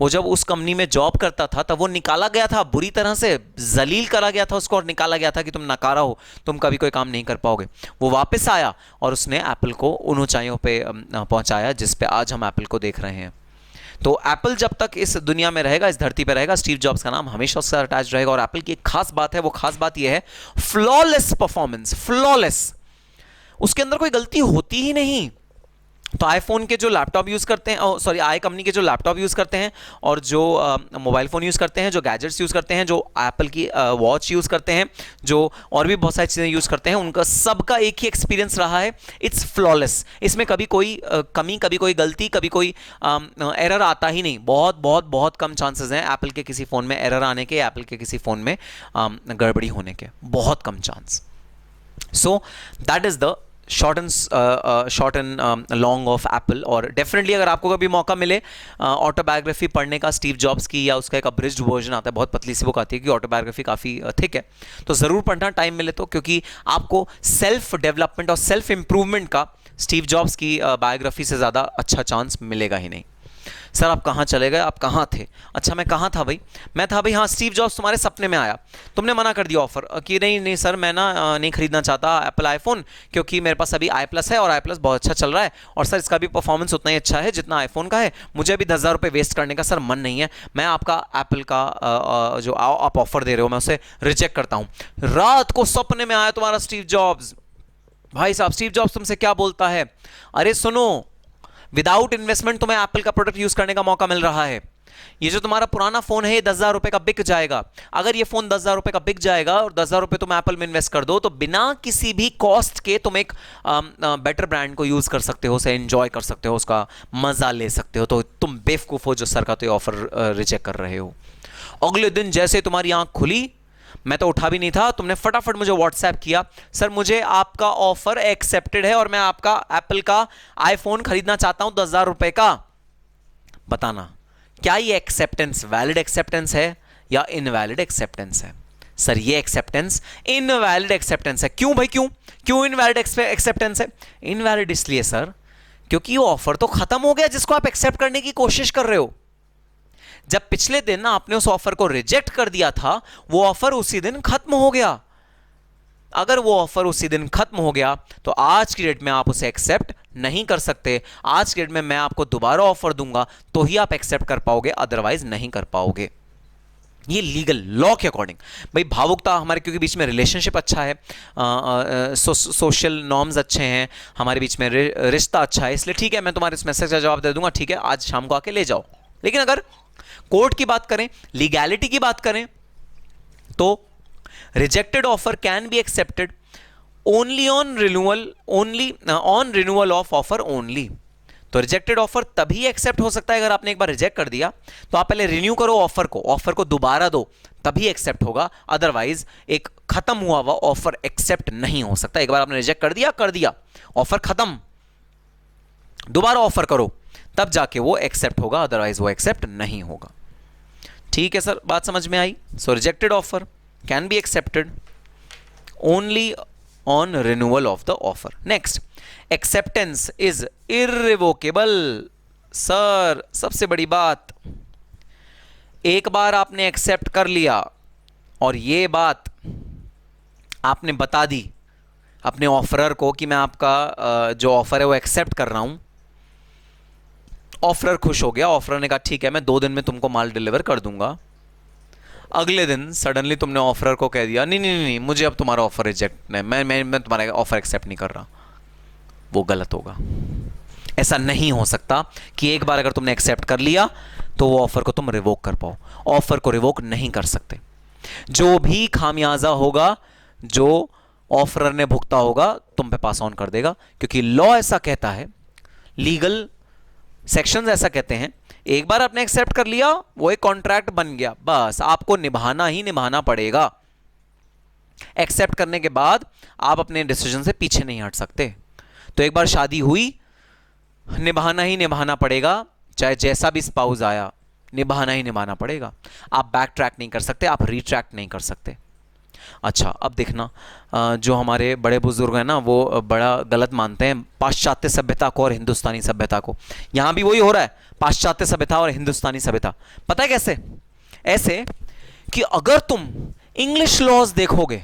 वो जब उस कंपनी में जॉब करता था तब वो निकाला गया था, बुरी तरह से जलील करा गया था उसको, और निकाला गया था कि तुम नकारा हो, तुम कभी कोई काम नहीं कर पाओगे। वो वापस आया और उसने एप्पल को उन ऊंचाइयों पे पहुंचाया जिस पे आज हम एप्पल को देख रहे हैं। तो एप्पल जब तक इस दुनिया में रहेगा, इस धरती पे रहेगा, स्टीव जॉब्स का नाम हमेशा उससे अटैच रहेगा। और एप्पल की एक खास बात है, वो खास बात यह है फ्लॉलेस परफॉर्मेंस, फ्लॉलेस। उसके अंदर कोई गलती होती ही नहीं। तो आईफोन के जो लैपटॉप यूज़ करते हैं, सॉरी आई कंपनी के जो लैपटॉप यूज़ करते हैं, और जो मोबाइल फ़ोन यूज़ करते हैं, जो गैजेट्स यूज़ करते हैं, जो एप्पल की वॉच यूज़ करते हैं, जो और भी बहुत सारी चीज़ें यूज़ करते हैं, उनका सबका एक ही एक्सपीरियंस रहा है, इट्स फ्लॉलेस। इसमें कभी कोई कमी, कभी कोई गलती, कभी कोई एरर आता ही नहीं। बहुत बहुत बहुत कम चांसेस हैं एप्पल के किसी फ़ोन में एरर आने के, एप्पल के किसी फ़ोन में गड़बड़ी होने के, बहुत कम chance. So that is the short and long of apple. और डेफिनेटली अगर आपको कभी मौका मिले ऑटोबायोग्राफी पढ़ने का स्टीव जॉब्स की, या उसका एक अब्रिज्ड वर्जन आता है, बहुत पतली सी बुक आती है, कि ऑटोबायोग्राफी काफ़ी थिक है, तो ज़रूर पढ़ना टाइम मिले तो, क्योंकि आपको सेल्फ डेवलपमेंट और सेल्फ इंप्रूवमेंट का स्टीव जॉब्स की बायोग्राफी से ज़्यादा अच्छा चांस मिलेगा ही नहीं। सर आप कहाँ चले गए, आप कहाँ थे? अच्छा मैं कहाँ था भाई? मैं था भाई, हाँ स्टीव जॉब्स तुम्हारे सपने में आया, तुमने मना कर दिया ऑफर कि नहीं सर मैं ना नहीं खरीदना चाहता एप्पल आईफोन, क्योंकि मेरे पास अभी आई प्लस है और आई प्लस बहुत अच्छा चल रहा है, और सर इसका भी परफॉर्मेंस उतना ही अच्छा है जितना आईफोन का है, मुझे अभी 10,000 रुपये वेस्ट करने का सर मन नहीं है, मैं आपका एप्पल का जो आप ऑफर दे रहे हो मैं उसे रिजेक्ट करता हूँ। रात को सपने में आया तुम्हारा स्टीव जॉब्स। भाई साहब स्टीव जॉब्स तुमसे क्या बोलता है, अरे सुनो, विदाउट इन्वेस्टमेंट तुम्हें एप्पल का प्रोडक्ट यूज करने का मौका मिल रहा है। ये जो तुम्हारा पुराना फोन है ये 10,000 रुपए का बिक जाएगा। अगर ये फोन 10,000 रुपए का बिक जाएगा और 10,000 रुपए तुम एप्पल में इन्वेस्ट कर दो, तो बिना किसी भी कॉस्ट के तुम एक बेटर ब्रांड को यूज कर सकते हो, उसे एंजॉय कर सकते हो, उसका मजा ले सकते हो। तो तुम बेवकूफ हो जो सर का तो ये ऑफर रिजेक्ट कर रहे हो। अगले दिन जैसे तुम्हारी आंख खुली, मैं तो उठा भी नहीं था, तुमने फटाफट मुझे व्हाट्सएप किया, सर मुझे आपका ऑफर एक्सेप्टेड है और मैं आपका एप्पल का आईफोन खरीदना चाहता हूं 10,000 रुपए का। बताना क्या ये एक्सेप्टेंस वैलिड एक्सेप्टेंस है या इनवैलिड एक्सेप्टेंस है? सर ये एक्सेप्टेंस इनवैलिड एक्सेप्टेंस है। क्यों भाई, क्यों इनवैलिड एक्सेप्टेंस है? इनवैलिड इसलिए सर क्योंकि वो ऑफर तो खत्म हो गया जिसको आप एक्सेप्ट करने की कोशिश कर रहे हो। जब पिछले दिन ना आपने उस ऑफर को रिजेक्ट कर दिया था, वो ऑफर उसी दिन खत्म हो गया। अगर वो ऑफर उसी दिन खत्म हो गया तो आज की डेट में आप उसे एक्सेप्ट नहीं कर सकते। आज की डेट में मैं आपको दोबारा ऑफर दूंगा तो ही आप एक्सेप्ट कर पाओगे, अदरवाइज नहीं कर पाओगे। ये लीगल लॉ के अकॉर्डिंग। भाई भावुकता हमारे क्योंकि बीच में रिलेशनशिप अच्छा है, सोशल नॉर्म्स अच्छे हैं, हमारे बीच में रिश्ता अच्छा है, इसलिए ठीक है मैं तुम्हारे इस मैसेज का जवाब दे दूंगा, ठीक है आज शाम को आके ले जाओ। लेकिन अगर कोर्ट की बात करें, लीगैलिटी की बात करें, तो rejected offer can be accepted only on renewal of offer only. तो रिजेक्टेड ऑफर तभी एक्सेप्ट हो सकता है अगर आपने एक बार रिजेक्ट कर दिया तो आप पहले रिन्यू करो ऑफर को दोबारा दो, तभी एक्सेप्ट होगा। अदरवाइज एक खत्म हुआ हुआ ऑफर एक्सेप्ट नहीं हो सकता। एक बार आपने रिजेक्ट कर दिया ऑफर खत्म, दोबारा ऑफर करो तब जाके वो एक्सेप्ट होगा, अदरवाइज वो एक्सेप्ट नहीं होगा। ठीक है सर, बात समझ में आई। So rejected offer can be accepted only on renewal of the offer. Next, acceptance is irrevocable. Sir सबसे बड़ी बात, एक बार आपने एक्सेप्ट कर लिया और ये बात आपने बता दी अपने ऑफरर को कि मैं आपका जो ऑफर है वो एक्सेप्ट कर रहा हूं, ऑफरर खुश हो गया, ऑफरर ने कहा ठीक है मैं 2 दिन में तुमको माल डिलीवर कर दूंगा। अगले दिन सडनली तुमने ऑफरर को कह दिया नहीं नहीं नहीं मुझे अब तुम्हारा ऑफर रिजेक्ट नहीं, मैं तुम्हारा ऑफर एक्सेप्ट नहीं कर रहा, वो गलत होगा। ऐसा नहीं हो सकता कि एक बार अगर तुमने एक्सेप्ट कर लिया तो वो ऑफर को तुम रिवोक कर पाओ। ऑफर को रिवोक नहीं कर सकते। जो भी खामियाजा होगा जो ऑफरर ने भुगता होगा तुम पे पास ऑन कर देगा, क्योंकि लॉ ऐसा कहता है, लीगल सेक्शंस ऐसा कहते हैं, एक बार आपने एक्सेप्ट कर लिया वो एक कॉन्ट्रैक्ट बन गया, बस आपको निभाना ही निभाना पड़ेगा। एक्सेप्ट करने के बाद आप अपने डिसीजन से पीछे नहीं हट सकते। तो एक बार शादी हुई, निभाना ही निभाना पड़ेगा, चाहे जैसा भी स्पाउस आया निभाना ही निभाना पड़ेगा। आप बैक ट्रैक नहीं कर सकते, आप रिट्रैक्ट नहीं कर सकते। अच्छा अब देखना, जो हमारे बड़े बुजुर्ग हैं ना वो बड़ा गलत मानते हैं पाश्चात्य सभ्यता को और हिंदुस्तानी सभ्यता को। यहां भी वही हो रहा है, पाश्चात्य सभ्यता और हिंदुस्तानी सभ्यता। पता है कैसे? ऐसे कि अगर तुम इंग्लिश लॉज देखोगे,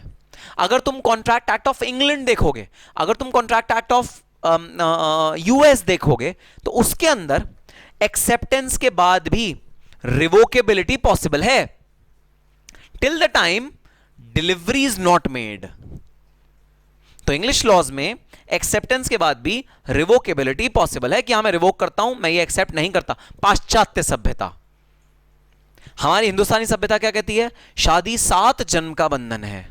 अगर तुम कॉन्ट्रैक्ट एक्ट ऑफ इंग्लैंड देखोगे, अगर तुम कॉन्ट्रैक्ट एक्ट ऑफ यूएस देखोगे, तो उसके अंदर एक्सेप्टेंस के बाद भी रिवोकेबिलिटी पॉसिबल है till the time delivery is not made. तो इंग्लिश लॉज में एक्सेप्टेंस के बाद भी रिवोकेबिलिटी पॉसिबल है कि हां मैं रिवोक करता हूं, मैं ये एक्सेप्ट नहीं करता। पाश्चात्य सभ्यता, हमारी हिंदुस्तानी सभ्यता क्या कहती है? शादी 7 जन्म का बंधन है।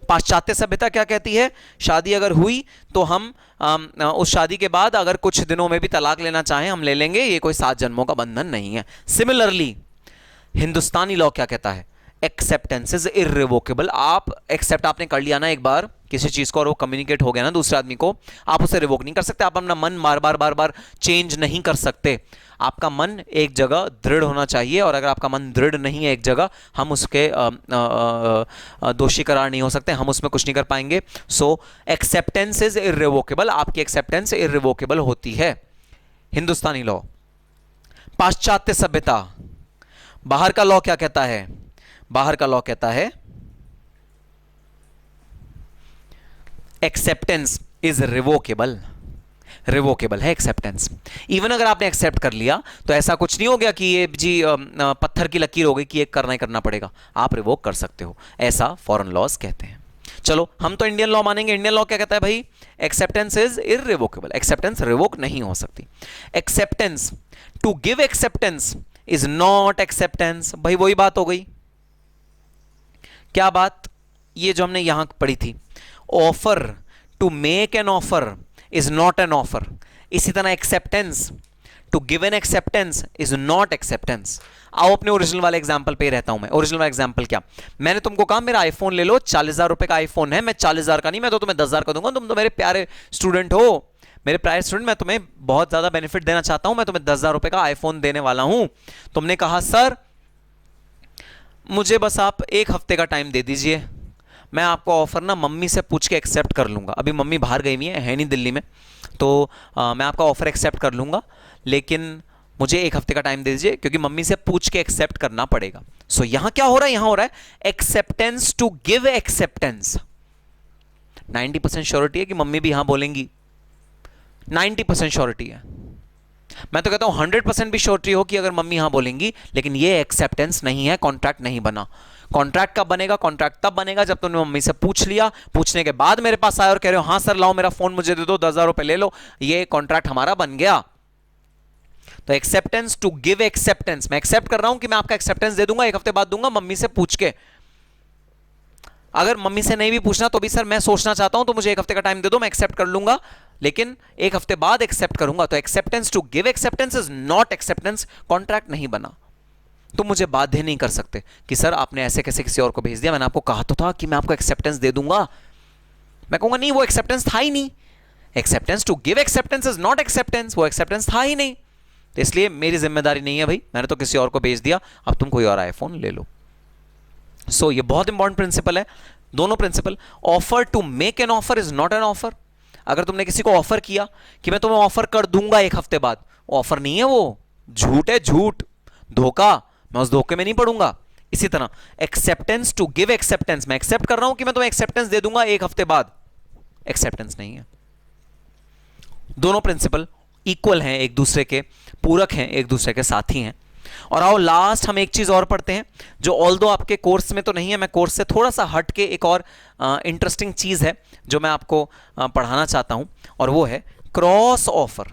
पाश्चात्य सभ्यता क्या कहती है? शादी अगर हुई तो हम उस शादी के बाद अगर कुछ दिनों में भी तलाक लेना चाहें हम ले लेंगे, ये कोई 7 जन्मों का बंधन नहीं है। सिमिलरली हिंदुस्तानी लॉ क्या कहता है? Acceptance is irrevocable. आप एक्सेप्ट आपने कर लिया ना एक बार किसी चीज को और वो कम्युनिकेट हो गया ना दूसरे आदमी को, आप उसे रिवोक नहीं कर सकते। आप अपना मन बार बार चेंज नहीं कर सकते। आपका मन एक जगह दृढ़ होना चाहिए, और अगर आपका मन दृढ़ नहीं है एक जगह, हम उसके दोषी करार नहीं हो सकते, हम उसमें कुछ नहीं कर पाएंगे। सो एक्सेप्टेंस इज इररिवोकेबल, आपकी एक्सेप्टेंस इररिवोकेबल होती है। हिंदुस्तानी लॉ। पाश्चात्य सभ्यता, बाहर का लॉ क्या कहता है? बाहर का लॉ कहता है एक्सेप्टेंस इज रिवोकेबल। रिवोकेबल है एक्सेप्टेंस। इवन अगर आपने एक्सेप्ट कर लिया तो ऐसा कुछ नहीं हो गया कि ये जी पत्थर की लकीर हो गई कि ये करना ही करना पड़ेगा, आप रिवोक कर सकते हो, ऐसा फॉरेन लॉज कहते हैं। चलो हम तो इंडियन लॉ मानेंगे। इंडियन लॉ क्या कहता है भाई? Acceptance is irrevocable, acceptance revoke नहीं हो सकती। Acceptance, to give acceptance is not acceptance. भाई वही बात हो गई। क्या बात? ये जो हमने यहां पढ़ी थी, offer, to make an offer is not an offer. इसी तरह acceptance, to give an acceptance is not acceptance. आओ अपने ओरिजिनल वाले एग्जांपल पे रहता हूं मैं। ओरिजिनल वाला एग्जांपल क्या? मैंने तुमको कहा मेरा आईफोन ले लो, 40,000 रुपए का आईफोन है, मैं 40,000 का नहीं, मैं तो तुम्हें 10,000 का दूंगा, तुम तो मेरे प्यारे स्टूडेंट हो, मेरे प्यारे स्टूडेंट, मैं तुम्हें बहुत ज्यादा बेनिफिट देना चाहता हूं, मैं तुम्हें 10,000 रुपए का आईफोन देने वाला हूं। तुमने कहा सर मुझे बस आप 1 हफ्ते का टाइम दे दीजिए, मैं आपको ऑफर ना मम्मी से पूछ के एक्सेप्ट कर लूँगा। अभी मम्मी बाहर गई हुई है नहीं दिल्ली में, तो मैं आपका ऑफर एक्सेप्ट कर लूँगा, लेकिन मुझे 1 हफ्ते का टाइम दे दीजिए क्योंकि मम्मी से पूछ के एक्सेप्ट करना पड़ेगा। सो यहाँ क्या हो रहा है? यहाँ हो रहा है acceptance to give acceptance. 90% surety है कि मम्मी भी हाँ बोलेंगी, 90% श्योरिटी है। मैं तो कहता हूं 100% भी श्योरिटी हो कि अगर मम्मी हाँ बोलेंगी, लेकिन ये एक्सेप्टेंस नहीं है, कॉन्ट्रैक्ट नहीं बना। कॉन्ट्रैक्ट कब बनेगा? कॉन्ट्रैक्ट तब बनेगा जब तुमने मम्मी से पूछ लिया, पूछने के बाद मेरे पास आए और कह रहे हो हाँ सर लाओ मेरा फोन मुझे दे दो, 10,000 रुपए ले लो, ये कॉन्ट्रैक्ट हमारा बन गया। तो एक्सेप्टेंस टू गिव एक्सेप्टेंस, मैं एक्सेप्ट कर रहा हूं कि मैं आपका एक्सेप्टेंस दे दूंगा, 1 हफ्ते बाद दूंगा मम्मी से पूछ के। अगर मम्मी से नहीं भी पूछना तो भी सर मैं सोचना चाहता हूं तो मुझे 1 हफ्ते का टाइम दे दो, मैं एक्सेप्ट कर लूंगा, लेकिन 1 हफ्ते बाद एक्सेप्ट करूंगा। तो acceptance to give acceptance is not acceptance, contract नहीं बना। तो मुझे बाध्य नहीं कर सकते कि सर आपने ऐसे कैसे किसी और को भेज दिया, मैंने आपको कहा तो था कि मैं आपको एक्सेप्टेंस दे दूंगा। मैं कहूंगा नहीं वो एक्सेप्टेंस था ही नहीं, acceptance to give acceptance is not acceptance, वो एक्सेप्टेंस था ही नहीं। तो इसलिए मेरी जिम्मेदारी नहीं है भाई, मैंने तो किसी और को भेज दिया, अब तुम कोई और आईफोन ले लो। सो ये बहुत इंपॉर्टेंट प्रिंसिपल है, दोनों principle. Offer to make an offer is not an offer. अगर तुमने किसी को ऑफर किया कि मैं तुम्हें ऑफर कर दूंगा 1 हफ्ते बाद, ऑफर नहीं है, वो झूठ है, झूठ, धोखा, मैं उस धोखे में नहीं पड़ूंगा। इसी तरह एक्सेप्टेंस टू गिव एक्सेप्टेंस, मैं एक्सेप्ट कर रहा हूं कि मैं तुम्हें एक्सेप्टेंस दे दूंगा 1 हफ्ते बाद, एक्सेप्टेंस नहीं है। दोनों प्रिंसिपल इक्वल हैं, एक दूसरे के पूरक हैं, एक दूसरे के साथी हैं। और आओ लास्ट हम एक चीज और पढ़ते हैं जो ऑल्दो आपके कोर्स में तो नहीं है, मैं कोर्स से थोड़ा सा हट के एक और इंटरेस्टिंग चीज है जो मैं आपको पढ़ाना चाहता हूं, और वो है क्रॉस ऑफर।